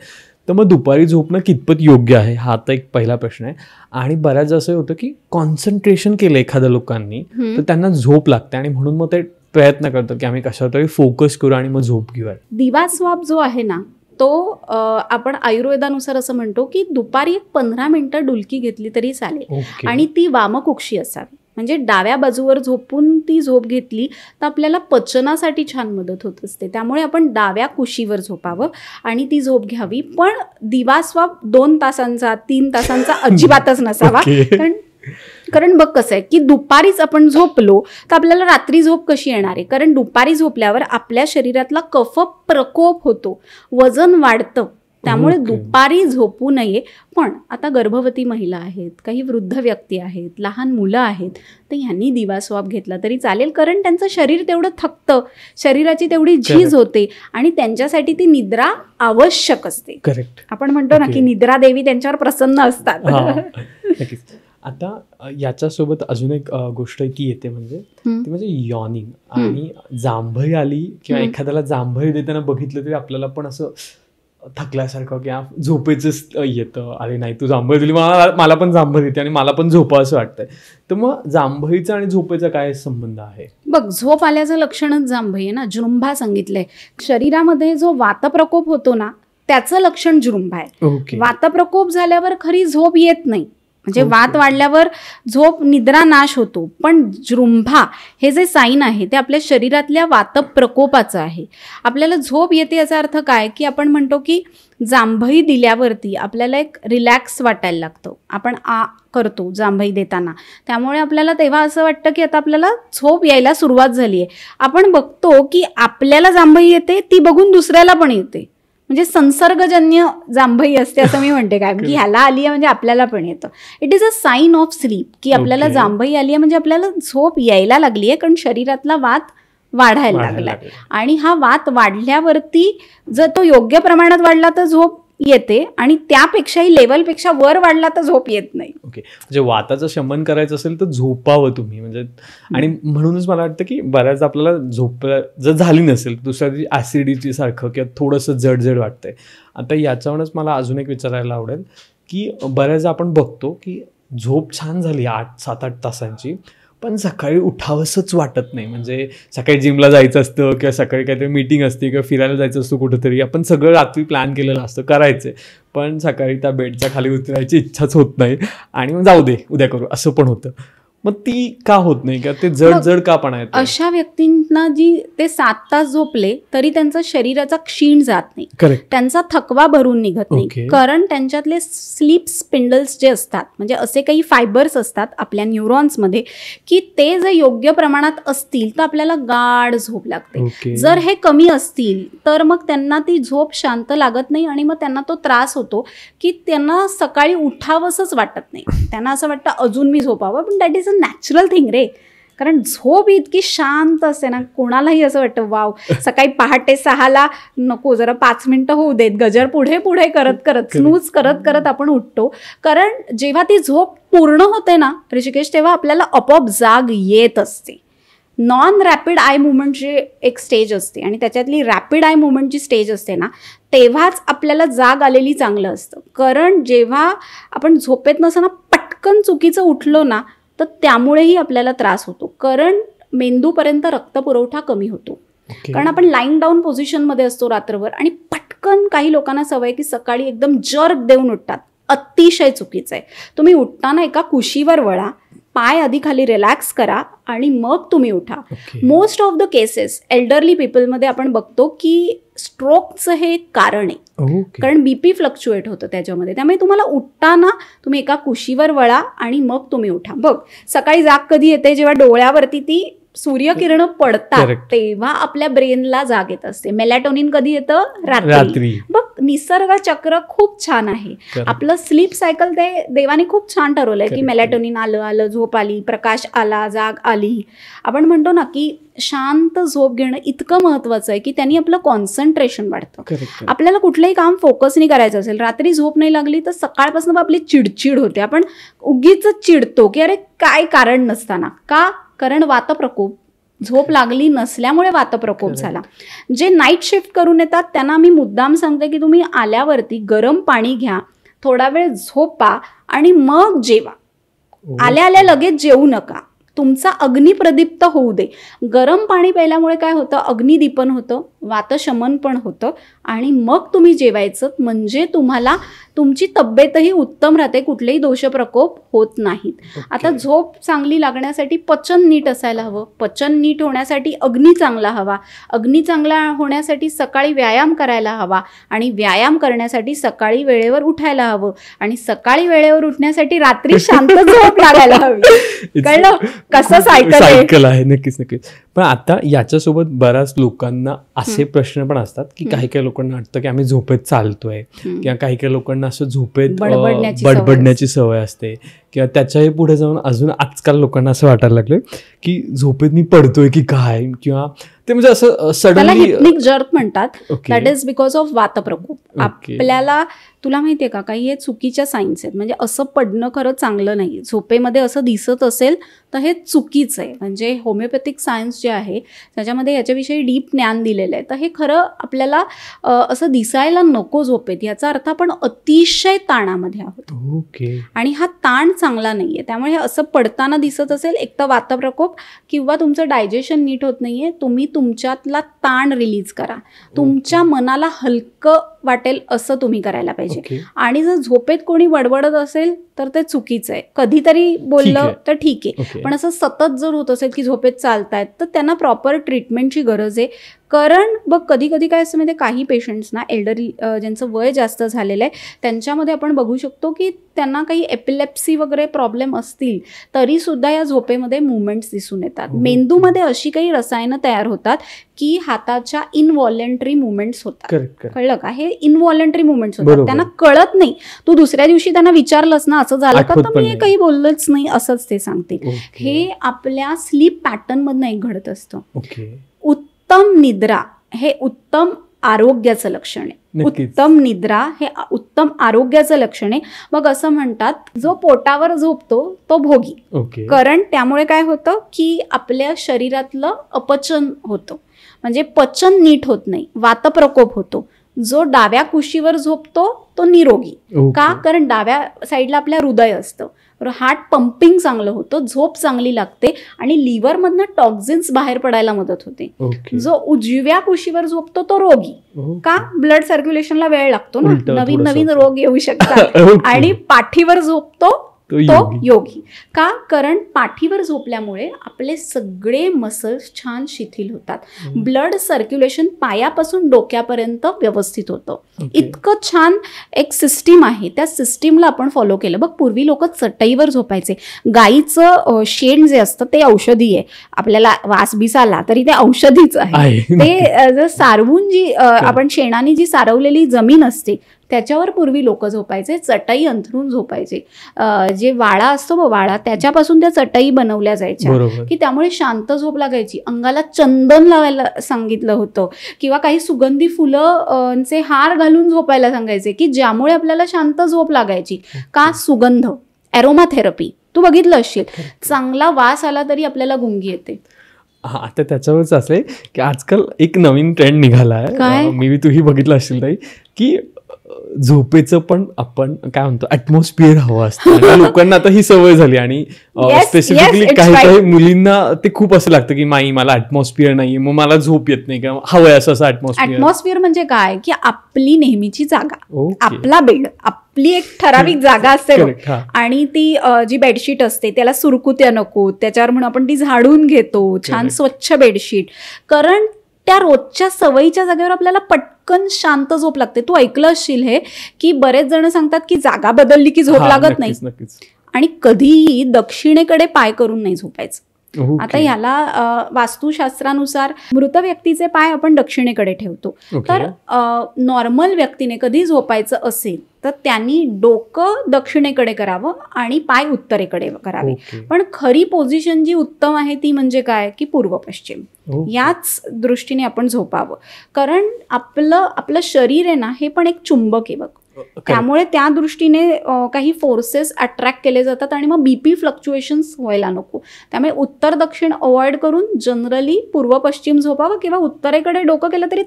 तर मग दुपारी झोपणं कितपत योग्य आहे, हा आता एक पहिला प्रश्न आहे. आणि बऱ्याच असं होतं की कॉन्सन्ट्रेशन केलं एखाद्या लोकांनी तर त्यांना झोप लागते आणि म्हणून मग ते प्रयत्न करतो की आम्ही कशावर तरी फोकस करू आणि मग झोप घेऊया. दिवा स्वाप जो आहे ना तो आपण आयुर्वेदानुसार असं म्हणतो की दुपारी 15 मिनिटं डुलकी घेतली तरी चालेल, आणि ती वामकुक्षी असावी. म्हणजे डाव्या बाजूवर झोपून ती झोप घेतली तर आपल्याला पचनासाठी छान मदत होत असते. त्यामुळे आपण डाव्या कुशीवर झोपावं आणि ती झोप घ्यावी. पण दिवास्वाप 2 तासांचा 3 तासांचा अजिबातच नसावा. कारण बघ कसं आहे की दुपारीच आपण झोपलो तर आपल्याला रात्री झोप कशी येणार आहे, कारण दुपारी झोपल्यावर आपल्या शरीरातला कफ प्रकोप होतो, वजन वाढतं, त्यामुळे दुपारी झोपू नये. पण आता गर्भवती महिला आहेत, काही वृद्ध व्यक्ती आहेत, लहान मुलं आहेत, तर ह्यांनी दिवास्वाप घेतला तरी चालेल, कारण त्यांचं शरीर तेवढं थकतं, शरीराची तेवढी झीज होते आणि त्यांच्यासाठी ती निद्रा आवश्यक असते. करेक्ट. आपण म्हणतो ना की निद्रा देवी त्यांच्यावर प्रसन्न असतात. आता याच्यासोबत अजून एक गोष्ट ती येते म्हणजे ती म्हणजे यॉर्निंग आणि जांभई आली किंवा एखाद्याला जांभई देताना बघितलं तरी आपल्याला पण असं थकल्यासारखं किंवा झोपेचंच येतं, अरे नाही तू जांभई दिली मला पण जांभई देते आणि मला पण झोपा असं वाटतंय. तर मग जांभईचा आणि झोपेचा काय संबंध आहे? बघ, झोप आल्याचं लक्षणच जांभई आहे ना. जृंभा सांगितलंय, शरीरामध्ये जो वातप्रकोप होतो ना त्याचं लक्षण जृंभा आहे. वातप्रकोप झाल्यावर खरी झोप येत नाही, म्हणजे वात वाढल्यावर झोप निद्रा नाश होतो. पण जृंभा हे जे साईन आहे ते आपल्या शरीरातल्या वातप्रकोपाचं आहे. आपल्याला झोप येते याचा अर्थ काय की आपण म्हणतो की जांभई दिल्यावरती आपल्याला एक रिलॅक्स वाटायला लागतं. आपण करतो जांभई देताना, त्यामुळे आपल्याला तेव्हा असं वाटतं की आता आपल्याला झोप यायला सुरुवात झाली आहे. आपण बघतो की आपल्याला जांभई येते ती बघून दुसऱ्याला पण येते, म्हणजे संसर्गजन्य जांभई असते असं मी म्हणते, काय की ह्याला आली आहे म्हणजे आपल्याला पण येतं. It is a sine of sleep, की आपल्याला जांभई आली आहे म्हणजे आपल्याला झोप यायला लागली आहे, कारण शरीरातला वात वाढायला लागलाय. आणि हा वात वाढल्यावरती जर तो योग्य प्रमाणात वाढला तर झोप येते, आणि त्यापेक्षाही लेवलपेक्षा वर वाढला तर झोप येत नाही. ओके, म्हणजे वाताचं शमन करायचं असेल तर झोपावं तुम्ही, म्हणजे आणि म्हणूनच मला वाटतं की बऱ्याच आपल्याला झोप जर झाली नसेल दुसऱ्या दिवशी ऍसिडिटी सारखं किंवा थोडंसं जड वाटतंय. आता याच्यावरच मला अजून एक विचारायला आवडेल की बऱ्याच आपण बघतो की झोप छान झाली 7-8 तासांची, पण सकाळी उठावंसंच वाटत नाही. म्हणजे सकाळी जिमला जायचं असतं किंवा सकाळी काहीतरी मीटिंग असते किंवा फिरायला जायचं असतं कुठंतरी, आपण सगळं रात्री प्लॅन केलेलं असतं करायचं, पण सकाळी त्या बेडच्या खाली उतरायची इच्छाच होत नाही आणि मग जाऊ दे उद्या करू असं पण होतं. मग ती का होत नाही, का ते जड का पण आहेत? अशा व्यक्तींना जी ते 7 तास झोपले तरी त्यांचा शरीराचा क्षीण जात नाही, त्यांचा थकवा भरून निघत नाही, कारण त्यांच्यातले स्लीप स्पिंडल्स जे असतात, म्हणजे असे काही फायबर्स असतात आपल्या न्यूरॉन्समध्ये की ते जर योग्य प्रमाणात असतील तर आपल्याला गाढ झोप लागते. जर हे कमी असतील तर मग त्यांना ती झोप शांत लागत नाही आणि मग त्यांना तो त्रास होतो की त्यांना सकाळी उठावंसंच वाटत नाही. त्यांना असं वाटतं अजून मी झोपावं, पण that is a natural thing रे, कारण झोप इतकी शांत असते ना, कोणालाही असं वाटतं वाव सकाळी पहाटे 6ला नको, जरा 5 मिनिटं होऊ देत, गजर पुढे पुढे करत स्नूज करत आपण उठतो. कारण जेव्हा ती झोप पूर्ण होते ना ऋषिकेश, तेव्हा आपल्याला आपोआप जाग येत असते. नॉन रॅपिड आय मुवमेंटची एक स्टेज असते आणि त्याच्यातली रॅपिड आय मुवमेंटची स्टेज असते ना, तेव्हाच आपल्याला जाग आलेली चांगलं असतं. कारण जेव्हा आपण झोपेत नसताना पटकन चुकीचं उठलो ना तर त्यामुळेही आपल्याला त्रास होतो, कारण मेंदूपर्यंत रक्तपुरवठा कमी होतो. कारण आपण लाईंग डाऊन पोझिशनमध्ये असतो रात्रभर आणि पटकन काही लोकांना सवय की सकाळी एकदम जर्क देऊन उठतात. अतिशय चुकीचं आहे. तुम्ही उठताना एका कुशीवर वळा, पाय आधी खाली रिलॅक्स करा आणि मग तुम्ही उठा. Most of the cases elderly पीपलमध्ये आपण बघतो की स्ट्रोकचं हे एक कारण आहे, कारण बीपी फ्लक्च्युएट होतं त्याच्यामध्ये. त्यामुळे तुम्हाला उठताना तुम्ही एका कुशीवर वळा आणि मग तुम्ही उठा. बघ सकाळी जाग कधी येते, जेव्हा डोळ्यावरती ती सूर्यकिरण पडतात तेव्हा आपल्या ब्रेनला जाग येत असते. मेलॅटोनिन कधी येतं? रात्री. बघ निसर्ग चक्र खूप छान आहे. आपलं स्लीप सायकल ते देवाने खूप छान ठरवलंय की मेलॅटोनिन आलं, झोप आली, प्रकाश आला, जाग आली. आपण म्हणतो ना की शांत झोप घेणं इतकं महत्वाचं आहे की त्यांनी आपलं कॉन्सन्ट्रेशन वाढतं. आपल्याला कुठलंही काम फोकसनी करायचं असेल, रात्री झोप नाही लागली तर सकाळपासून आपली चिडचिड होते. आपण उगीच चिडतो की अरे काय कारण नसताना. का? कारण वातप्रकोप, झोप लागली नसल्यामुळे वातप्रकोप झाला. जे नाईट शिफ्ट करून येतात त्यांना मी मुद्दाम सांगते की तुम्ही आल्यावरती गरम पाणी घ्या, थोडा वेळ झोपा आणि मग जेवा. आल्या लगेच जेवू नका, तुमचा अग्निप्रदीप्त होऊ दे. गरम पाणी प्यायल्यामुळे काय होतं, अग्निदीपन होतं, वातशमन पण होतं आणि मग तुम्ही जेवायचं, म्हणजे तुम्हाला तुमची तब्येतही उत्तम राहते, कुठलेही दोषप्रकोप होत नाहीत. आता झोप चांगली लागण्यासाठी पचन नीट असायला हवं, पचन नीट होण्यासाठी अग्नी चांगला हवा, अग्नी चांगला होण्यासाठी सकाळी व्यायाम करायला हवा आणि व्यायाम करण्यासाठी सकाळी वेळेवर उठायला हवं आणि सकाळी वेळेवर उठण्यासाठी रात्री शांत झोप लागायला हवी. कळलं कसं सायकल आहे? नक्कीच. पण आता याच्यासोबत बऱ्याच लोकांना असे प्रश्न पण असतात की काही लोकांना वाटतं की आम्ही झोपेत चालतोय किंवा काही लोकांना असं झोपेत बडबडण्याची सवय असते किंवा त्याच्याही पुढे जाऊन अजून आजकाल लोकांना असं वाटायला लागलं की झोपेत मी पडतोय की काय, किंवा ते म्हणजे असं सडनली हिप्निक जर्क म्हणतात. दॅट इज बिकॉज ऑफ वातप्रकोप. आपल्याला तुला माहितीये का, काही हे चुकीच्या सायन्स आहेत. म्हणजे असं पडणं खरं चांगलं नाही. झोपेमध्ये असं दिसत असेल तर हे चुकीचं आहे. म्हणजे होमिओपॅथिक सायन्स जे आहे त्याच्यामध्ये याच्याविषयी डीप ज्ञान दिलेलं आहे. तर हे खरं आपल्याला असं दिसायला नको झोपेत, याचा अर्थ आपण अतिशय ताणामध्ये आहोत आणि हा ताण चांगला नाहीये. त्यामुळे हे असं पडताना दिसत असेल, एक तर वातप्रकोप किंवा तुमचं डायजेशन नीट होत नाहीये. तुम्ही तुमच्यातला ताण रिलीज करा, तुमच्या मनाला हलकं वाटेल असं तुम्ही करायला पाहिजे. आणि जर झोपेत कोणी बडबडत असेल तर ते चुकीचं आहे. कधीतरी बोललं तर ठीक आहे, पण असं सतत जर होत असेल की झोपेत चालतायत तर त्यांना प्रॉपर ट्रीटमेंटची गरज आहे. कारण बघ कधी कधी काय असतं म्हणजे काही पेशंट्सना एल्डरली ज्यांचं वय जास्त झालेलं आहे त्यांच्यामध्ये आपण बघू शकतो की त्यांना काही एपिलेप्सी वगैरे प्रॉब्लेम असतील तरी सुद्धा या झोपेमध्ये मुवमेंट्स दिसून येतात. मेंदूमध्ये अशी काही रसायनं तयार होतात की हाताच्या इनव्हॉलेंटरी मुवमेंट्स होतात. कळलं का? हे इनव्हॉलंटरी मुवमेंट्स होतात, त्यांना कळत नाही. तू दुसऱ्या दिवशी त्यांना विचारलंस ना असं झालं का, तर मी काही बोललंच नाही असंच ते सांगते. हे आपल्या स्लीप पॅटर्न मधनं एक घडत असतं. उत्तम निद्रा हे उत्तम आरोग्याचं लक्षण आहे. उत्तम निद्रा हे उत्तम आरोग्याचं लक्षण आहे. मग असं म्हणतात जो पोटावर झोपतो तो भोगी. कारण त्यामुळे काय होतं की आपल्या शरीरातलं अपचन होतं, म्हणजे पचन नीट होत नाही, वातप्रकोप होतो. जो डाव्या कुशीवर झोपतो तो निरोगी. का? कारण डाव्या साईडला आपल्या हृदय असतं, हार्ट पंपिंग चांगलं होतं, झोप चांगली लागते आणि लिव्हरमधनं टॉक्झिन्स बाहेर पडायला मदत होते. जो उजव्या कुशीवर झोपतो तो रोगी. का? ब्लड सर्क्युलेशनला वेळ लागतो ना, नवीन नवीन रोग येऊ शकतात. आणि पाठीवर झोपतो तो योगी. का? कारण पाठीवर झोपल्यामुळे आपले सगळे मसल्स छान शिथिल होतात, ब्लड सर्क्युलेशन पायापासून डोक्यापर्यंत व्यवस्थित होतं. इतकं छान एक सिस्टीम आहे, त्या सिस्टीमला आपण फॉलो केलं. बघ, पूर्वी लोक चटईवर झोपायचे. गाईचं शेण जे असतं ते औषधी आहे, आपल्याला वास बीस आला तरी ते औषधीच आहे. ते जर सारवून जी आपण शेणाने जी सारवलेली जमीन असते त्याच्यावर पूर्वी लोक झोपायचे, चटई अंथरून झोपायचे. जे वाळा असतो वाळा, त्याच्यापासून त्या चटई बनवल्या जायच्या की त्यामुळे शांत झोप लागायची. अंगाला चंदन लावायला सांगितलं होतं किंवा काही सुगंधी फुलं हार घालून झोपायला सांगायचे की ज्यामुळे आपल्याला शांत झोप लागायची. का? सुगंध, एरोमा थेरपी. तू बघितलं असशील, चांगला वास आला तरी आपल्याला गुंगी येते. हा, आता त्याच्यावरच असं की आजकाल एक नवीन ट्रेंड निघाला आहे, मी तूही बघितलं असेल ताई, की झोपेचं पण आपण काय म्हणतो ऍटमॉस्फिअर हवं असतं. लोकांना आता ही सवय झाली आणि स्पेसिफिकली काही काही मुलींना ते खूप असं लागतं की माई मला ऍटमॉस्फिअर नाहीये, मग मला झोप येत नाही, किंवा हवंय असं ऍटमॉस्फिअर. म्हणजे काय की आपली नेहमीची जागा, आपला बेड, आपली एक ठराविक जागा असते आणि ती जी बेडशीट असते त्याला सुरकुत्या नको, त्याच्यावर म्हणून आपण ती झाडून घेतो, छान स्वच्छ बेडशीट. कारण त्या रोजच्या सवयीच्या जागेवर आपल्याला पटकन शांत झोप लागते. तू ऐकलं असशील हे की बरेच जण सांगतात की जागा बदलली की झोप लागत नाही, आणि कधीही दक्षिणेकडे पाय करून नाही झोपायचं. आता ह्याला वास्तुशास्त्रानुसार मृत व्यक्तीचे पाय आपण दक्षिणेकडे ठेवतो. तर नॉर्मल व्यक्तीने कधी झोपायचं असेल तर त्यांनी डोकं दक्षिणेकडे करावं आणि पाय उत्तरेकडे करावे. पण खरी पोझिशन जी उत्तम आहे ती म्हणजे काय की पूर्व पश्चिम. याच दृष्टीने आपण झोपावं. कारण आपलं शरीर आहे ना, हे पण एक चुंबक आहे बघ. त्यामुळे त्या दृष्टीने काही फोर्सेस अट्रॅक्ट केले जातात आणि मग बीपी फ्लक्च्युएशन्स व्हायला नको. त्यामुळे उत्तर दक्षिण अवॉइड करून जनरली पूर्व पश्चिम झोपावं, किंवा उत्तरेकडे डोकं केलं तरी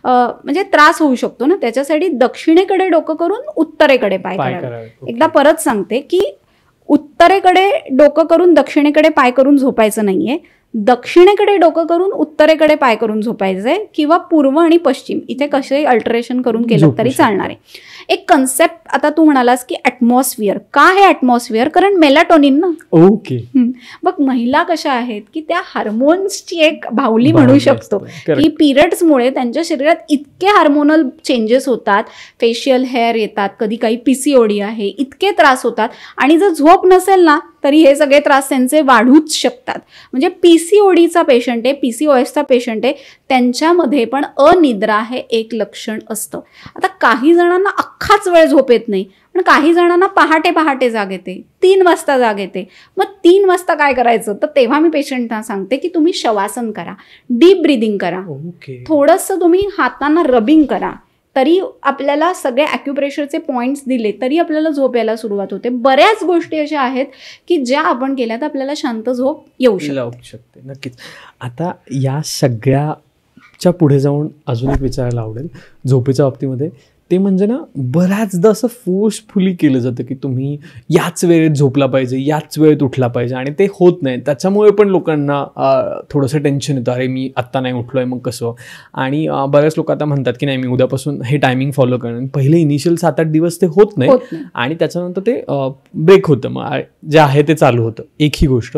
म्हणजे त्रास होऊ शकतो ना, त्याच्यासाठी दक्षिणेकडे डोकं करून उत्तरेकडे पाय करावे. एकदा परत सांगते की उत्तरेकडे डोकं करून दक्षिणेकडे पाय करून झोपायचं नाहीये, दक्षिणेकडे डोकं करून उत्तरेकडे पाय करून झोपायचंय, किंवा पूर्व आणि पश्चिम इथे कसे अल्टरेशन करून केलं तरी चालणार आहे. एक कन्सेप्ट आता तू म्हणालास की ऍटमॉस्फिअर. का हे ऍटमॉस्फिअर? कारण मेलाटोनिन ना. बघ, महिला कशा आहेत की त्या हार्मोन्सची एक बाहुली म्हणू शकतो की पिरियड्समुळे त्यांच्या शरीरात इतके हार्मोनल चेंजेस होतात, फेशियल हेअर येतात, कधी काही PCOD आहे, इतके त्रास होतात. आणि जर झोप नसेल ना तरी हे सगळे त्रास त्यांचे वाढूच शकतात. म्हणजे PCODचा पेशंट आहे, PCOSचा पेशंट आहे, त्यांच्यामध्ये पण अनिद्रा हे एक लक्षण असतं. आता काही जणांना अख्खाच वेळ झोप येत नाही, पण काही जणांना पहाटे जाग येते, 3 वाजता जाग येते. मग 3 वाजता काय करायचं? तर तेव्हा मी पेशंटना सांगते की तुम्ही शवासन करा, डीप ब्रिदिंग करा, थोडंसं तुम्ही हातांना रबिंग करा. तरी आपल्याला सगळे ॲक्युप्रेशरचे पॉईंट्स दिले तरी आपल्याला झोप यायला सुरुवात होते. बऱ्याच गोष्टी अशा आहेत की ज्या आपण केल्या तर आपल्याला शांत झोप येऊ शकते. नक्कीच. आता या सगळ्याच्या पुढे जाऊन अजून एक विचारायला आवडेल झोपेच्या बाबतीमध्ये, ते म्हणजे ना बऱ्याचदा असं फोर्सफुली केलं जातं की तुम्ही याच वेळेत झोपला पाहिजे, याच वेळेत उठला पाहिजे, आणि ते होत नाही. त्याच्यामुळे पण लोकांना थोडंसं टेन्शन येतं, अरे मी आत्ता नाही उठलो आहे मग कसं. आणि बऱ्याच लोक आता म्हणतात की नाही मी उद्यापासून हे टायमिंग फॉलो करणार. पहिले इनिशियल 7-8 दिवस ते होत नाही आणि त्याच्यानंतर ते ब्रेक होतं, मग जे आहे ते चालू होतं. एक ही गोष्ट.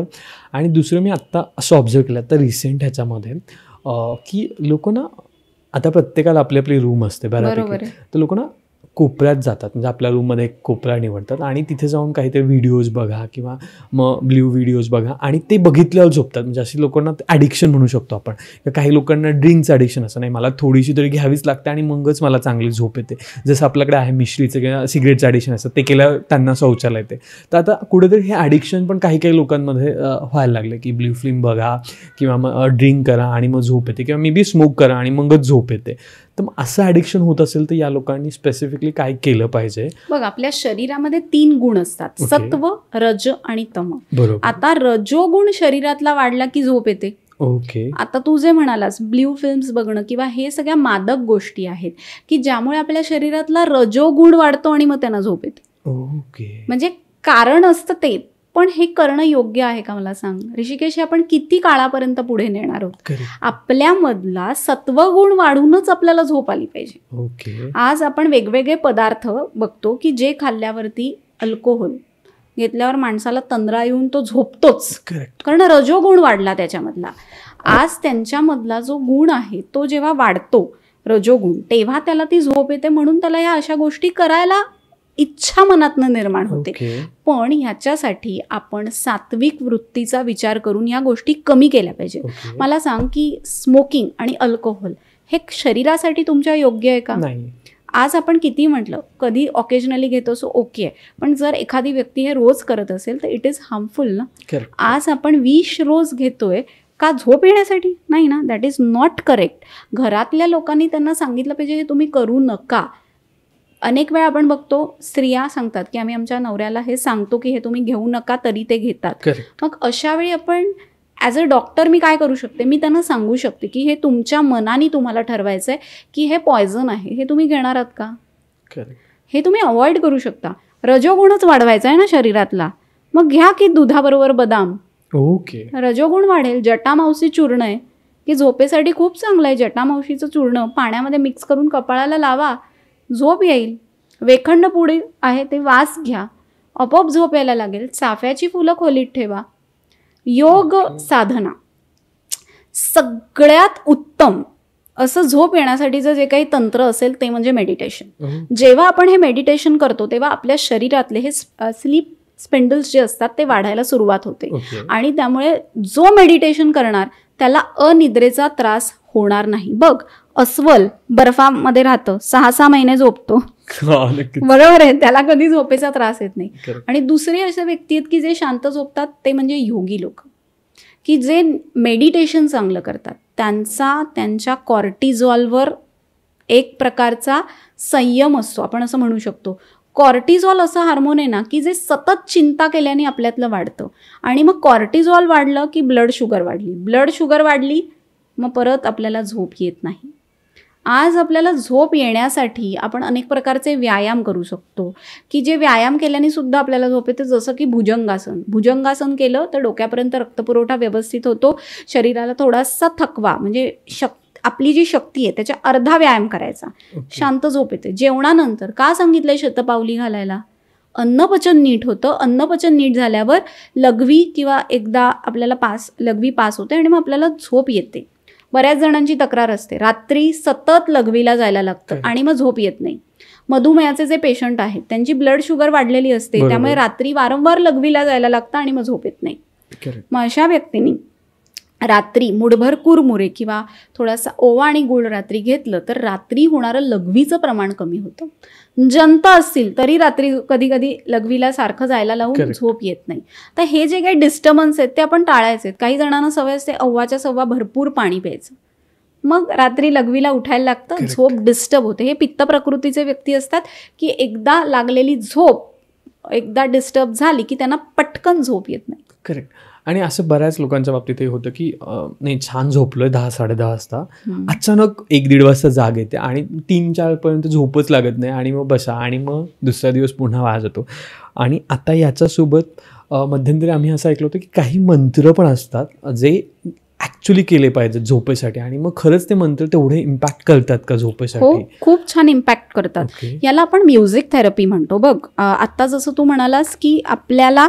आणि दुसरं मी आत्ता असं ऑब्झर्व केलं तर रिसेंट ह्याच्यामध्ये की लोक ना, आता प्रत्येकाला आपली आपली रूम असते बऱ्यापैकी, तर लोक ना कोपऱ्यात जातात, म्हणजे आपल्या रूममध्ये एक कोपरा निवडतात आणि तिथे जाऊन काहीतरी व्हिडिओज बघा किंवा मग ब्ल्यू व्हिडिओज बघा आणि ते बघितल्यावर झोपतात. म्हणजे अशी लोकांना ॲडिक्शन म्हणू शकतो आपण. काही लोकांना ड्रिंक्स ॲडिक्शन असं नाही, मला थोडीशी तरी घ्यावीच लागते आणि मगच मला चांगली झोप येते. जसं आपल्याकडे आहे मिश्रीचं किंवा सिगरेटचं ॲडिक्शन असतं, ते केल्यावर त्यांना शौचालय येते. तर आता कुठेतरी हे ॲडिक्शन पण काही काही लोकांमध्ये व्हायला लागले की ब्ल्यू फिल्म बघा किंवा मग ड्रिंक करा आणि मग झोप येते किंवा मे बी स्मोक करा आणि मगच झोप येते. तर मग असं ॲडिक्शन होत असेल तर या लोकांनी स्पेसिफिकली काय केलं पाहिजे? बघ, आपल्या शरीरामध्ये 3 गुण असतात, सत्व, रज आणि तम. बरोबर. आता रजोगुण शरीरातला वाढला की झोप येते. ओके. आता तू जे म्हणालास ब्ल्यू फिल्म्स बघणं किंवा हे सगळ्या मादक गोष्टी आहेत की ज्यामुळे आपल्या शरीरातला रजोगुण वाढतो आणि मग त्यांना झोप येते. ओके. म्हणजे कारण असतं ते, पण हे करणं योग्य आहे का मला सांग ऋषिकेश? हे आपण किती काळापर्यंत पुढे नेणार आहोत? आपल्यामधला सत्वगुण वाढूनच आपल्याला झोप आली पाहिजे. ओके. आज आपण वेगवेगळे पदार्थ बघतो की जे खाल्ल्यावरती अल्कोहोल घेतल्यावर माणसाला तंद्रा येऊन तो झोपतोच, कारण रजोगुण वाढला त्याच्यामधला. आज त्यांच्यामधला जो गुण आहे तो जेव्हा वाढतो रजोगुण, तेव्हा त्याला ती झोप येते, म्हणून त्याला या अशा गोष्टी करायला इच्छा मनातनं निर्माण होते. पण ह्याच्यासाठी आपण सात्विक वृत्तीचा विचार करून या गोष्टी कमी केल्या पाहिजे. मला सांग की स्मोकिंग आणि अल्कोहोल हे शरीरासाठी तुमच्या योग्य आहे का? नाही. आज आपण किती म्हटलं कधी ऑकेजनली घेतो सो ओके आहे, पण जर एखादी व्यक्ती हे रोज करत असेल तर इट इज हार्मफुल ना. आज आपण विष रोज घेतोय का झोप येण्यासाठी? नाही ना, दॅट इज नॉट करेक्ट. घरातल्या लोकांनी त्यांना सांगितलं पाहिजे हे तुम्ही करू नका. अनेक वेळा आपण बघतो स्त्रिया सांगतात की आम्ही आमच्या नवऱ्याला हे सांगतो की हे तुम्ही घेऊ नका, तरी ते घेतात. मग अशा वेळी आपण ॲज अ डॉक्टर मी काय करू शकते? मी त्यांना सांगू शकते की हे तुमच्या मनाने तुम्हाला ठरवायचं आहे की हे पॉयझन आहे, हे तुम्ही घेणार आहात का? हे तुम्ही अवॉइड करू शकता. रजोगुणच वाढवायचा आहे ना शरीरातला, मग घ्या की दुधाबरोबर बदाम. ओके. रजोगुण वाढेल. जटामावशी चूर्ण आहे की झोपेसाठी खूप चांगलं आहे. जटामावशीचं चूर्ण पाण्यामध्ये मिक्स करून कपाळाला लावा, झोप येईल. वेखंड पुडी आहे ते वास घ्या, आपोआप झोप यायला लागेल. चाफ्याची फुलं खोलीत ठेवा. योग साधना सगळ्यात उत्तम असं झोप येण्यासाठीचं जे काही तंत्र असेल ते म्हणजे मेडिटेशन. जेव्हा आपण हे मेडिटेशन करतो तेव्हा आपल्या शरीरातले हे स्लीप स्पेंडल्स जे असतात ते वाढायला सुरुवात होते आणि त्यामुळे जो मेडिटेशन करणार त्याला अनिद्रेचा त्रास होणार नाही. बघ, अस्वल बर्फामध्ये राहतं, 6-6 महिने झोपतो, बरोबर आहे, त्याला कधी झोपेचा त्रास येत नाही. आणि दुसरे असे व्यक्ती आहेत की जे शांत झोपतात ते म्हणजे योगी लोक, की जे मेडिटेशन चांगलं करतात. त्यांच्या कॉर्टिझॉलवर एक प्रकारचा संयम असतो, आपण असं म्हणू शकतो. कॉर्टिझॉल असं हार्मोन आहे ना की जे सतत चिंता केल्याने आपल्यातलं वाढतं आणि मग कॉर्टिझॉल वाढलं की ब्लड शुगर वाढली मग परत आपल्याला झोप येत नाही. आज आपल्याला झोप येण्यासाठी आपण अनेक प्रकारचे व्यायाम करू शकतो की जे व्यायाम केल्याने सुद्धा आपल्याला झोप येते. जसं की भुजंगासन केलं तर डोक्यापर्यंत रक्तपुरवठा व्यवस्थित होतो, शरीराला थोडासा थकवा म्हणजे आपली जी शक्ती आहे त्याच्या अर्धा व्यायाम करायचा, शांत झोप येते. जेवणानंतर का सांगितलंय शतपावली घालायला? अन्नपचन नीट होतं. अन्नपचन नीट झाल्यावर लघवी किंवा एकदा आपल्याला लघवी पास होते आणि मग आपल्याला झोप येते. बऱ्याच जणांची तक्रार असते रात्री सतत लघवीला जायला लागतं आणि मग झोप येत नाही. मधुमेहाचे जे पेशंट आहेत त्यांची ब्लड शुगर वाढलेली असते, त्यामुळे रात्री वारंवार लघवीला जायला लागतं आणि मग झोप येत नाही. मग अशा व्यक्तींनी रात्री मुठभर कुरमुरे किंवा थोडासा ओवा आणि गुळ रात्री घेतलं तर रात्री होणारं लघवीचं प्रमाण कमी होतं. जनता असतील तरी रात्री कधी कधी लघवीला सारखं जायला लावून झोप येत नाही. तर हे जे काही डिस्टर्बन्स आहेत ते आपण टाळायचे. काही जणांना सवय असते 1.25 भरपूर पाणी प्यायचं, मग रात्री लघवीला उठायला लागतं, झोप डिस्टर्ब होते. हे पित्त प्रकृतीचे व्यक्ती असतात की एकदा लागलेली झोप एकदा डिस्टर्ब झाली की त्यांना पटकन झोप येत नाही. करेक्ट. आणि असं बऱ्याच लोकांच्या बाबतीत हे होतं की नाही छान झोपलोय 10-10:30 वाजता, अचानक 1-1.5 वाजता जाग येते आणि 3-4 पर्यंत झोपच लागत नाही आणि मग बसा आणि मग दुसरा दिवस पुन्हा वाया जातो. आणि आता याच्यासोबत मध्यंतरी आम्ही असं ऐकलं होतं की काही मंत्र पण असतात जे ऍक्च्युली केले पाहिजेत झोपेसाठी, आणि मग खरंच ते मंत्र तेवढे इम्पॅक्ट करतात का झोपेसाठी? हो, खूप छान इम्पॅक्ट करतात. याला आपण म्युझिक थेरपी म्हणतो. बघ, आता जसं तू म्हणालास की आपल्याला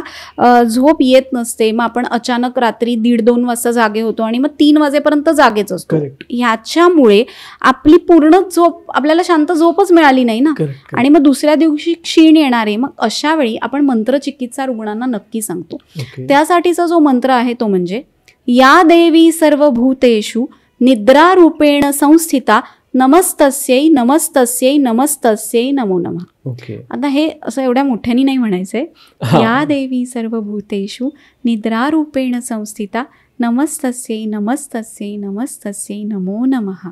झोप येत नसते, मग आपण अचानक रात्री 1:30-2 वाजता जागे होतो आणि मग 3 वाजेपर्यंत जागेच असतो. ह्याच्यामुळे आपली पूर्ण झोप, आपल्याला शांत झोपच मिळाली नाही ना, आणि मग दुसऱ्या दिवशी क्षीण येणारे. मग अशा वेळी आपण मंत्रचिकित्सा रुग्णांना नक्की सांगतो. त्यासाठीचा जो मंत्र आहे तो म्हणजे या देवी सर्वभूतेषु निद्रारूपेण संस्थिता नमस्तस्यै नमस्तस्यै नमस्तस्यै नमो नमः. आता हे असं एवढ्या मोठ्याने नाही म्हणायचंय. या देवी सर्वभूतेषु निद्रारूपेण संस्थिता नमस्तस्यै नमस्तस्यै नमस्तस्यै नमो नमः.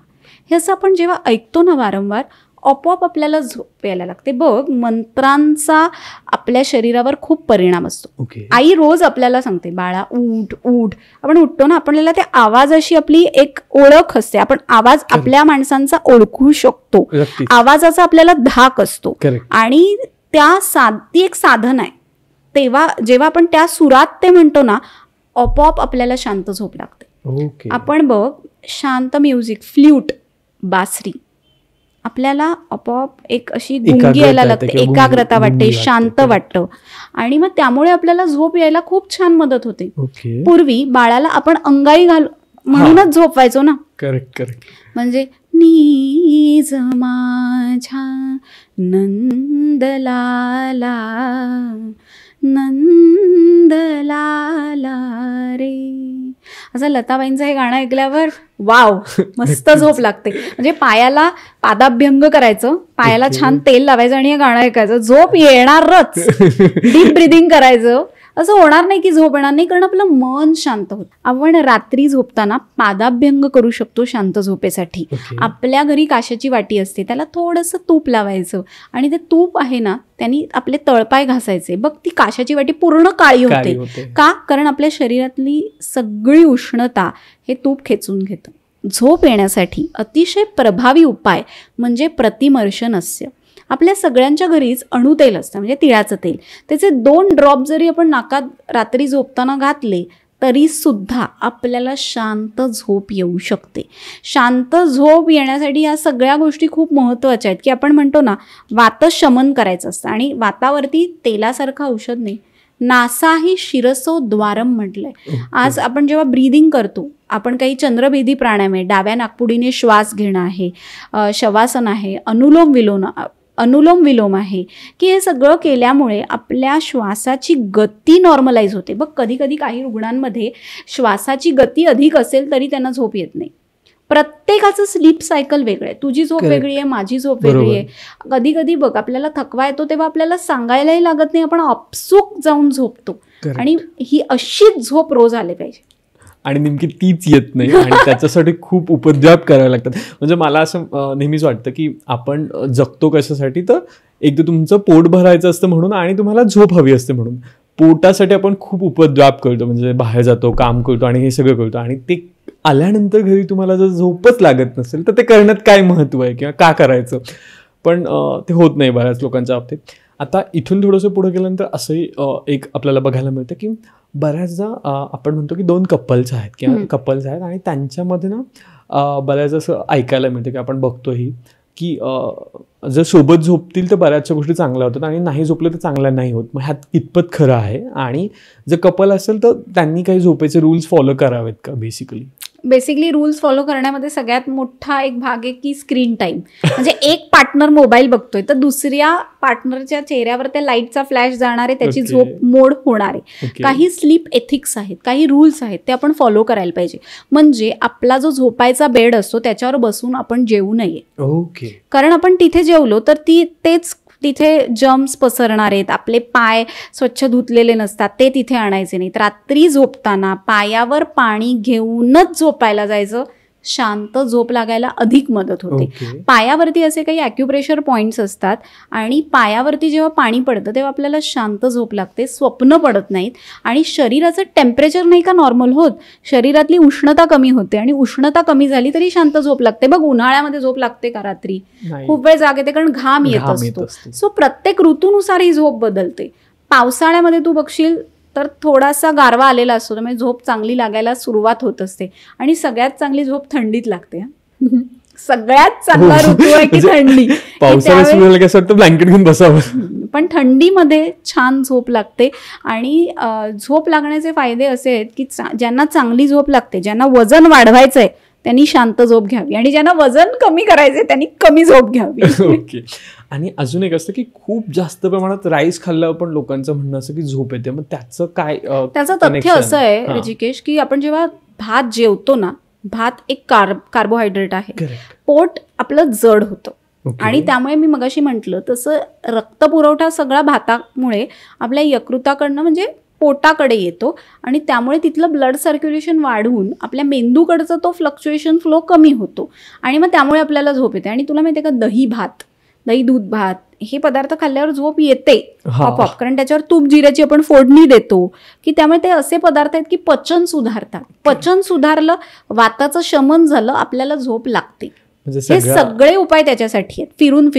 हे असं आपण जेव्हा ऐकतो ना वारंवार, आपोआप आपल्याला झोप यायला लागते. बघ, मंत्रांचा आपल्या शरीरावर खूप परिणाम असतो. आई रोज आपल्याला सांगते, बाळा उठ उठ. आपण उठतो ना, आपल्याला त्या आवाजाशी आपली एक ओळख असते. आपण आवाज आपल्या माणसांचा ओळखू शकतो. आवाजाचा आपल्याला धाक असतो, आणि ती एक साधन आहे. तेव्हा जेव्हा आपण त्या सुरात ते म्हणतो ना, आपोआप आपल्याला शांत झोप लागते. आपण बघ, शांत म्युझिक, फ्ल्यूट, बासरी, आपल्याला आपोआप एक अशी गुंगी यायला लागते, एकाग्रता वाटते, शांत वाटतं, आणि मग त्यामुळे आपल्याला झोप यायला खूप छान मदत होते. पूर्वी बाळाला आपण अंगाई म्हणूनच झोपवायचो ना. म्हणजे नीज माझ्या नंदलाला नंदलाला रे, असं लताबाईंचं हे गाणं ऐकल्यावर वाव, मस्त झोप लागते. म्हणजे पायाला पादाभ्यंग करायचं, पायाला छान तेल लावायचं आणि हे गाणं ऐकायचं, झोप येणारच. डीप ब्रिदिंग करायचं. असं होणार नाही की झोप येणार नाही, कारण आपलं मन शांत होतं. आपण रात्री झोपताना पादाभ्यंग करू शकतो शांत झोपेसाठी. आपल्या घरी काशाची वाटी असते, त्याला थोडंसं तूप लावायचं, आणि ते तूप आहे ना, त्यांनी आपले तळपाय घासायचे. बघ, ती काशाची वाटी पूर्ण काळी होते. का? कारण आपल्या शरीरातली सगळी उष्णता हे तूप खेचून घेतं. झोप येण्यासाठी अतिशय प्रभावी उपाय म्हणजे प्रतिमर्शनस्य. आपल्या सगळ्यांच्या घरीच अणुतेल असतं, म्हणजे तिळाचं तेल. त्याचे 2 ड्रॉप जरी आपण नाकात रात्री झोपताना घातले तरी सुद्धा आपल्याला शांत झोप येऊ शकते. शांत झोप येण्यासाठी या सगळ्या गोष्टी खूप महत्त्वाच्या आहेत, की आपण म्हणतो ना, वातशमन करायचं असतं, आणि वातावरती तेलासारखं औषध नाही. नासा ही शिरसो द्वारम म्हटलंय. आज आपण जेव्हा ब्रीदिंग करतो, आपण काही चंद्रभेदी प्राणायाम आहे, डाव्या नाकपुडीने श्वास घेणं आहे, शवासन आहे, अनुलोम विलोम आहे, की हे सगळं केल्यामुळे आपल्या श्वासाची गती नॉर्मलाइज होते. बघ, कधी कधी काही रुग्णांमध्ये श्वासाची गती अधिक असेल तरी त्यांना झोप येत नाही. प्रत्येकाचं स्लीप सायकल वेगळं आहे. तुझी झोप वेगळी आहे, माझी झोप वेगळी आहे. कधी कधी बघ, आपल्याला थकवा येतो तेव्हा आपल्याला सांगायलाही लागत नाही, आपण आपसूक जाऊन झोपतो. आणि ही अशीच झोप रोज आली पाहिजे, आणि नेमकी तीच येत नाही, आणि त्याच्यासाठी खूप उपद्व्याप करावे लागतात. म्हणजे मला असं नेहमीच वाटतं की आपण जगतो कशासाठी, तर एक तर तुमचं पोट भरायचं असतं म्हणून, आणि तुम्हाला झोप हवी असते म्हणून. पोटासाठी आपण खूप उपद्व्याप करतो, म्हणजे बाहेर जातो, काम करतो, आणि हे सगळं करतो, आणि ते आल्यानंतर घरी तुम्हाला जर झोपच लागत नसेल तर ते करण्यात काय महत्त्व आहे, किंवा का करायचं. पण ते होत नाही बऱ्याच लोकांच्या बाबतीत. आता इथून थोडंसं पुढे गेल्यानंतर असंही एक आपल्याला बघायला मिळतं की बऱ्याचदा आपण म्हणतो की 2 कपल्स आहेत, किंवा कपल्स आहेत, आणि त्यांच्यामध्ये ना बऱ्याच असं ऐकायला मिळतं की आपण बघतोही की जर सोबत झोपतील तर बऱ्याचशा गोष्टी चांगल्या होतात, आणि नाही झोपले तर चांगल्या नाही होत. मग ह्यात कितपत खरं आहे, आणि जर कपल असेल तर त्यांनी काही झोपेचे रूल्स फॉलो करावेत का? बेसिकली रूल्स फॉलो करण्यामध्ये सगळ्यात मोठा एक भाग आहे की स्क्रीन टाईम. म्हणजे एक पार्टनर मोबाईल बघतोय तर दुसऱ्या पार्टनरच्या चेहऱ्यावर त्या लाईटचा फ्लॅश जाणार आहे, त्याची झोप मोड होणार आहे. काही स्लीप एथिक्स आहेत, काही रूल्स आहेत, ते आपण फॉलो करायला पाहिजे. म्हणजे आपला जो झोपायचा बेड असतो त्याच्यावर बसून आपण जेवू नये. कारण आपण तिथे जेवलो तर तेच तिथे जर्म्स पसरणार आहेत. आपले पाय स्वच्छ धुतलेले नसतात, ते तिथे आणायचे नाहीत. रात्री झोपताना पायावर पाणी घेऊनच झोपायला जायचं. शांत झोप लागायला अधिक मदत होते. पायावरती असे काही ॲक्युप्रेशर पॉईंट्स असतात, आणि पायावरती जेव्हा पाणी पडतं तेव्हा आपल्याला शांत झोप लागते, स्वप्न पडत नाहीत, आणि शरीराचं टेम्परेचर नाही का नॉर्मल होत, शरीरातली उष्णता कमी होते, आणि उष्णता कमी झाली तरी शांत झोप लागते. बघ, उन्हाळ्यामध्ये झोप लागते का रात्री? खूप वेळ जाग येते, कारण घाम येत असतो. सो प्रत्येक ऋतूनुसार ही झोप बदलते. पावसाळ्यामध्ये तू बघशील तर थोडासा गारवा आलेला असतो, त्यामुळे झोप चांगली लागायला सुरुवात होत असते. आणि सगळ्यात चांगली झोप थंडीत लागते. सगळ्यात चांगला ऋतू आहे की थंडी. पावसाळ्यात ब्लँकेट घेऊन बसावं, पण थंडीमध्ये छान झोप लागते. आणि झोप लागण्याचे फायदे असे आहेत की ज्यांना चांगली झोप लागते, ज्यांना वजन वाढवायचंय त्यांनी शांत झोप घ्यावी, आणि ज्यांना वजन कमी करायचंय त्यांनी कमी झोप घ्यावी. ओके. आणि अजून एक असतं की खूप जास्त प्रमाणात राईस खाल्ल्यावर पण लोकांचं म्हणणं असं की झोप येते. मग त्याचं काय? त्याचं तथ्य असं आहे ऋषिकेश की आपण जेव्हा भात जेवतो ना, भात एक कार्बोहायड्रेट आहे, पोट आपलं जड होतं. आणि त्यामुळे मी मगाशी म्हटलं तसं रक्तपुरवठा सगळा भातामुळे आपल्या यकृताकडनं म्हणजे पोटाकडे येतो, आणि त्यामुळे तिथलं ब्लड सर्क्युलेशन वाढून आपल्या मेंदूकडचा तो फ्लक्च्युएशन फ्लो कमी होतो, आणि मग त्यामुळे आपल्याला झोप येते. आणि तुला माहिती आहे का, दही दूध भात हे पदार्थ खाल्ल्यावर झोप येते आपोआप, कारण त्याच्यावर तूप जिऱ्याची आपण फोडणी देतो की त्यामुळे ते असे पदार्थ आहेत की पचन सुधारतात. पचन सुधारलं, वाताचं शमन झालं, आपल्याला झोप लागते. हे सगळे उपाय त्याच्यासाठी आहेत. फिरून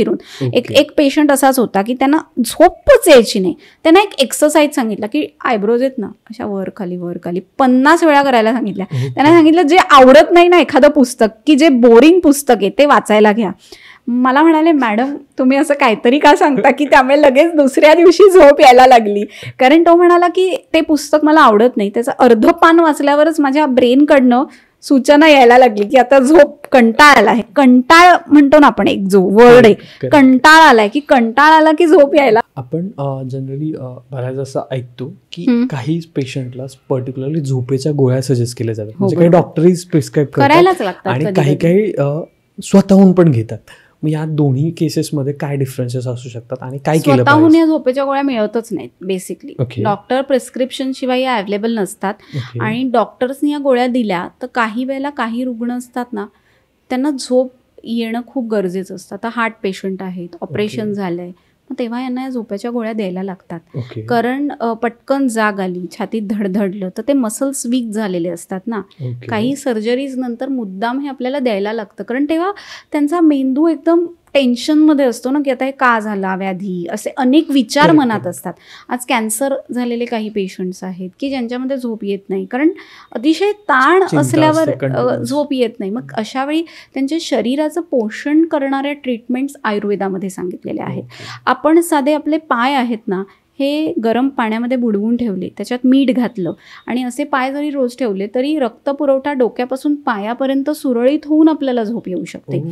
एक पेशंट असाच होता की त्यांना झोपच यायची नाही. त्यांना एक एक्सरसाइज सांगितलं की आयब्रोज आहेत ना अशा वर खाली 50 वेळा करायला सांगितल्या. त्यांना सांगितलं जे आवडत नाही ना एखादं पुस्तक, की जे बोरिंग पुस्तक आहे ते वाचायला घ्या. मला म्हणाले, मॅडम तुम्ही असं काहीतरी का सांगता की त्यामुळे लगेच दुसऱ्या दिवशी झोप यायला लागली. कारण तो म्हणाला की ते पुस्तक मला आवडत नाही, त्याचं अर्ध पान वाचल्यावरच माझ्या ब्रेनकडनं सूचना यायला लागली की आता झोप, कंटाळ आला आहे. कंटाळ म्हणतो ना आपण, एक जो वर्ड आहे कंटाळ आलाय, की कंटाळ आला की झोप यायला. आपण जनरली बऱ्याच असं ऐकतो की काही पेशंटला पर्टिक्युलरली झोपेच्या गोळ्या सजेस्ट केल्या जातात, म्हणजे काही डॉक्टरही प्रिस्क्राईब करायलाच लागतात, आणि काही स्वतःहून पण घेतात. मग या दोन्ही केसेसमध्ये काय डिफरन्सेस असू शकतात आणि काय केलं? स्वतःहून या झोपेच्या गोळ्या मिळतच नाहीत बेसिकली. डॉक्टर प्रिस्क्रिप्शन शिवाय या अवेलेबल नसतात. आणि डॉक्टर्सनी या गोळ्या दिल्या तर काही वेळेला काही रुग्ण असतात ना, त्यांना झोप येणं खूप गरजेचं असतं. आता हार्ट पेशंट आहेत, ऑपरेशन झालंय, मग तेव्हा यांना या झोपेच्या गोळ्या द्यायला लागतात. कारण पटकन जाग आली, छातीत धडधडलं तर ते मसल्स वीक झालेले असतात ना. काही सर्जरीज नंतर मुद्दाम हे आपल्याला द्यायला लागतं, कारण तेव्हा त्यांचा मेंदू एकदम टेन्शनमध्ये असतो ना, की आता हे का झाला व्याधी, असे अनेक विचार मनात असतात. आज कॅन्सर झालेले काही पेशंट्स आहेत की ज्यांच्यामध्ये झोप येत नाही, कारण अतिशय ताण असल्यावर झोप येत नाही. मग अशा वेळी त्यांच्या शरीराचं पोषण करणाऱ्या ट्रीटमेंट्स आयुर्वेदामध्ये सांगितलेल्या आहेत. आपण साधे आपले पाय आहेत ना, हे गरम पाण्यामध्ये बुडवून ठेवले, त्याच्यात मीठ घातलं आणि असे पाय जरी रोज ठेवले तरी रक्तपुरवठा डोक्यापासून पायापर्यंत सुरळीत होऊन आपल्याला झोप येऊ शकते.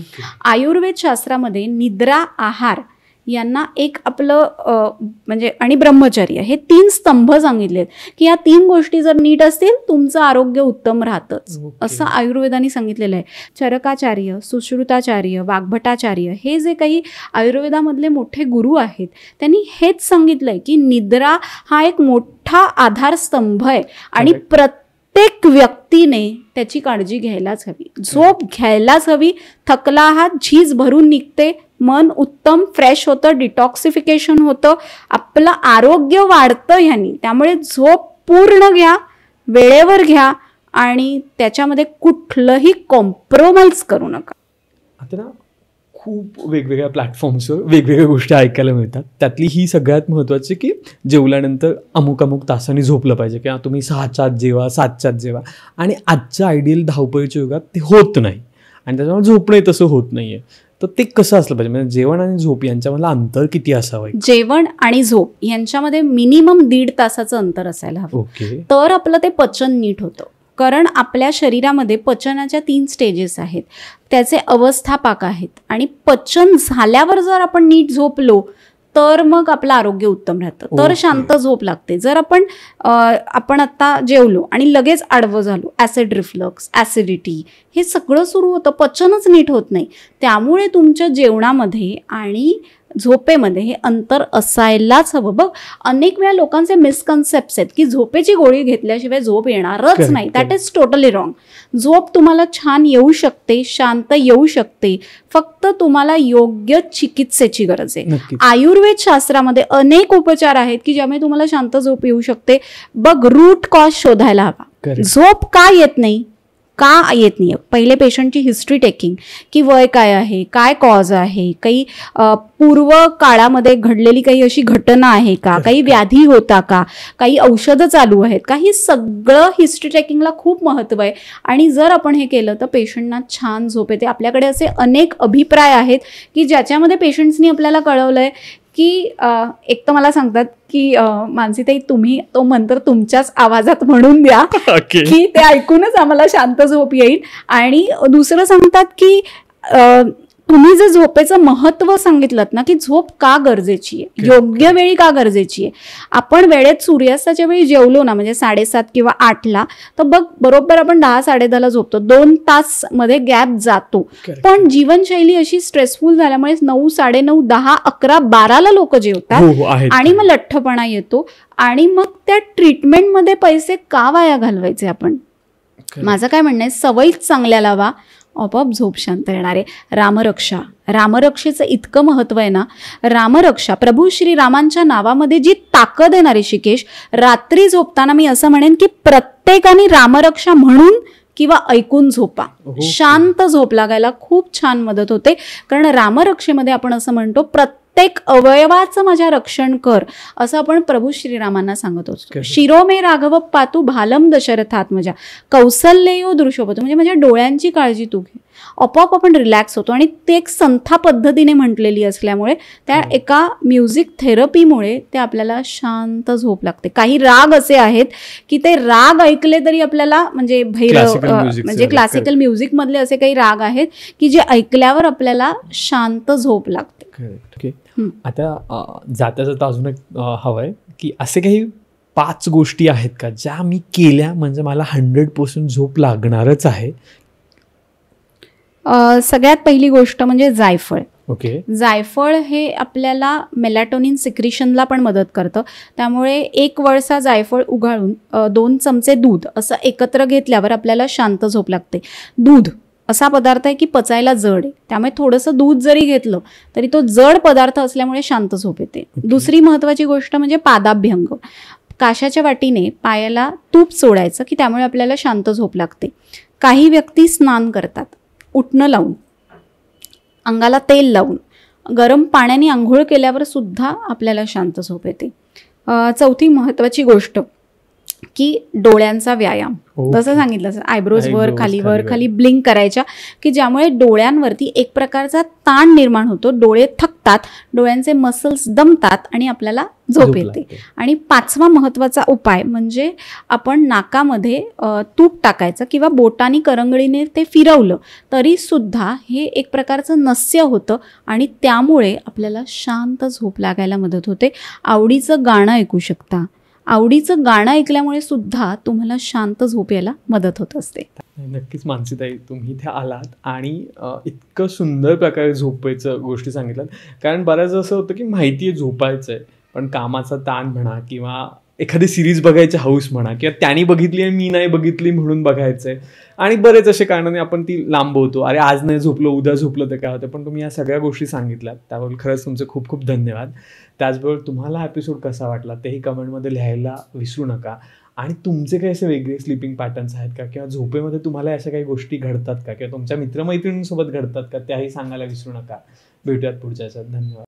आयुर्वेद शास्त्रामध्ये निद्रा, आहार यांना एक आपलं म्हणजे आणि ब्रह्मचर्य हे 3 स्तंभ सांगितलेत की या 3 गोष्टी जर नीट असतील तुमचं आरोग्य उत्तम राहतंच, असं आयुर्वेदाने सांगितलेलं आहे. चरकाचार्य, सुश्रुताचार्य, वाग्भटाचार्य हे जे काही आयुर्वेदामधले मोठे गुरु आहेत त्यांनी हेच सांगितलंय की निद्रा हा एक मोठा आधारस्तंभ आहे आणि प्रत्येक व्यक्तीने त्याची काळजी घ्यायलाच हवी, झोप घ्यायलाच हवी. थकला आहात, झीज भरून निघते, मन उत्तम फ्रेश होतं, डिटॉक्सिफिकेशन होतं, आपलं आरोग्य वाढतं ह्यानी. त्यामुळे झोप पूर्ण घ्या, वेळेवर घ्या आणि त्याच्यामध्ये कुठलंही कॉम्प्रोमाइज करू नका. आता ना खूप वेगवेगळ्या प्लॅटफॉर्म्सवर वेगवेगळ्या गोष्टी ऐकायला मिळतात. त्यातली ही सगळ्यात महत्त्वाची की जेवल्यानंतर अमुक तासांनी झोपलं पाहिजे, किंवा तुम्ही 6च्या आत जेवा, 7च्या आत जेवा. आणि आजच्या आयडियल धावपळीच्या युगात ते होत नाही आणि त्याच्यामुळे झोपणे तसं होत नाहीये. तर ते कसं असलं पाहिजे, म्हणजे जेवण आणि झोप यांच्यामधलं अंतर किती असावं? जेवण आणि झोप यांच्यामध्ये मिनिमम 1.5 तासाचं अंतर असायला हवं, तर आपलं ते पचन नीट होतं. कारण आपल्या शरीरामध्ये पचनाच्या 3 स्टेजेस आहेत, त्याचे अवस्थापाक आहेत आणि पचन झाल्यावर जर आपण नीट झोपलो तर मग आपलं आरोग्य उत्तम राहतं, तर शांत झोप लागते. जर आपण आता जेवलो आणि लगेच आडवं झालो, ॲसिड रिफ्लक्स, ॲसिडिटी हे सगळं सुरू होतं, पचनच नीट होत नाही. त्यामुळे तुमच्या जेवणामध्ये आणि झोपेमध्ये हे अंतर असायलाच हवं. बघ, अनेक वेळा लोकांचे मिसकन्सेप्ट्स आहेत की झोपेची गोळी घेतल्याशिवाय झोप येणारच नाही. That is totally wrong. झोप तुम्हाला छान येऊ शकते, शांत येऊ शकते, फक्त तुम्हाला योग्य चिकित्सेची गरज आहे. आयुर्वेद शास्त्रामध्ये अनेक उपचार आहेत की ज्यामुळे तुम्हाला शांत झोप येऊ शकते. बघ, रूट कॉज शोधायला हवा. झोप का येत नाही, का येत नाही. पहिले पेशंटची हिस्ट्री टेकिंग, की वय काय आहे, काय कॉज आहे, काही पूर्व काळामध्ये घडलेली काही अशी घटना आहे का, काही व्याधी होता का, काही औषधं चालू आहेत का, ही सगळं हिस्ट्री टेकिंगला खूप महत्त्व आहे. आणि जर आपण हे केलं तर पेशंटना छान झोप येते. आपल्याकडे असे अनेक अभिप्राय आहेत की ज्याच्यामध्ये पेशंट्सनी आपल्याला कळवलंय की एक तर मला सांगतात की मानसीताई तुम्ही तो मंत्र तुमच्याच आवाजात म्हणून द्या की ते ऐकूनच आम्हाला शांत झोप येईल. आणि दुसरं सांगतात की तुम्ही जे झोपेचं महत्त्व सांगितलं ना, की झोप का गरजेची आहे, योग्य वेळी का गरजेची आहे. आपण वेळेत सूर्यास्ताच्या वेळी जेवलो ना, म्हणजे 7:30 किंवा 8ला, तर बरोबर आपण 10-10:30ला झोपतो. 2 तास मध्ये गॅप जातो. पण जीवनशैली अशी स्ट्रेसफुल झाल्यामुळे 9, 9:30, 10, 11, 12ला लोक जेवतात आणि मग लठ्ठपणा येतो. आणि मग त्या ट्रीटमेंटमध्ये पैसे का वाया घालवायचे आपण. माझं काय म्हणणं आहे, सवयीच चांगल्या लावा, आपोआप झोप शांत येणार आहे. रामरक्षेचं इतकं महत्व आहे ना. रामरक्षा, प्रभू श्रीरामांच्या नावामध्ये जी ताकद आहे ना ऋषिकेश, रात्री झोपताना मी असं म्हणेन की प्रत्येकाने रामरक्षा म्हणून किंवा ऐकून झोपा. शांत झोप लागायला खूप छान मदत होते. कारण रामरक्षेमध्ये आपण असं म्हणतो, प्रत्येक अवयवाचं माझ्या रक्षण कर, असं आपण प्रभू श्रीरामांना सांगत असतो. शिरोमे राघव पातू भालम दशरथात्मजा कौसल्ययो दृश्यपतो, म्हणजे माझ्या डोळ्यांची काळजी तू घे. आपोआप आपण रिलॅक्स होतो. आणि ते एक संथा पद्धतीने म्हटलेली असल्यामुळे त्या एका म्युझिक थेरपीमुळे ते आपल्याला शांत झोप लागते. काही राग असे आहेत की ते राग ऐकले तरी आपल्याला म्हणजे भैरव, म्हणजे क्लासिकल म्युझिक मधले असे काही राग आहेत की जे ऐकल्यावर आपल्याला शांत झोप लागते. आता जाता जाता अजून एक हवंय की असे काही 5 गोष्टी आहेत का ज्या मी केल्या म्हणजे मला 100% झोप लागणारच आहे. सगळ्यात पहिली गोष्ट म्हणजे जायफळ. ओके. जायफळ हे आपल्याला मेलॅटोनिन सिक्रिशनला पण मदत करतं. त्यामुळे 1 वळसा जायफळ उगाळून 2 चमचे दूध असं एकत्र घेतल्यावर आपल्याला शांत झोप लागते. दूध असा पदार्थ आहे की पचायला जड आहे, त्यामुळे थोडंसं दूध जरी घेतलं तरी तो जड पदार्थ असल्यामुळे शांत झोप येते. दुसरी महत्त्वाची गोष्ट म्हणजे पादाभ्यंग. काशाच्या वाटीने पायाला तूप सोडायचं की त्यामुळे आपल्याला शांत झोप लागते. काही व्यक्ती स्नान करतात उटणं लावून, अंगाला तेल लावून, गरम पाण्याने आंघोळ केल्यावर सुद्धा आपल्याला शांत झोप येते. चौथी महत्त्वाची गोष्ट की डोळ्यांचा व्यायाम. जसं सांगितलं आयब्रोज वर खाली ब्लिंक करायच्या की ज्यामुळे डोळ्यांवरती एक प्रकारचा ताण निर्माण होतो. डोळे थकतात, डोळ्यांचे मसल्स दमतात आणि आपल्याला झोप येते. आणि 5वा महत्त्वाचा उपाय म्हणजे आपण नाकामध्ये तूप टाकायचं किंवा बोटानी करंगळीने ते फिरवलं तरी सुद्धा हे एक प्रकारचं नस्य होतं आणि त्यामुळे आपल्याला शांत झोप लागायला मदत होते. आवडीचं गाणं ऐकू शकता. आवडीचं गाणं ऐकल्यामुळे सुद्धा तुम्हाला शांत झोप यायला मदत होत असते. नक्कीच मानसीताई, तुम्ही इथे आलात आणि इतकं सुंदर प्रकारे झोपायचं गोष्टी सांगितल्यात. कारण बऱ्याच असं होतं की माहिती आहे झोपायचं आहे, पण कामाचा ताण म्हणा किंवा एखादी सिरीज बघायची हौस म्हणा किंवा त्यांनी बघितली आणि मी नाही बघितली म्हणून बघायचंय आणि बरेच असे कारणाने आपण ती लांबवतो. अरे आज नाही झोपलो, उद्या झोपलं तर काय होतं. पण तुम्ही या सगळ्या गोष्टी सांगितल्यात त्याबद्दल खरंच तुमचे खूप खूप धन्यवाद. त्याचबरोबर तुम्हाला हा एपिसोड कसा वाटला तेही कमेंटमध्ये लिहायला विसरू नका. आणि तुमचे काही असे वेगळे स्लीपिंग पॅटर्न्स आहेत का किंवा झोपेमध्ये तुम्हाला अशा काही गोष्टी घडतात का किंवा तुमच्या मित्रमैत्रिणींसोबत घडतात का, त्याही सांगायला विसरू नका. भेटूयात पुढच्या याच्यात. धन्यवाद.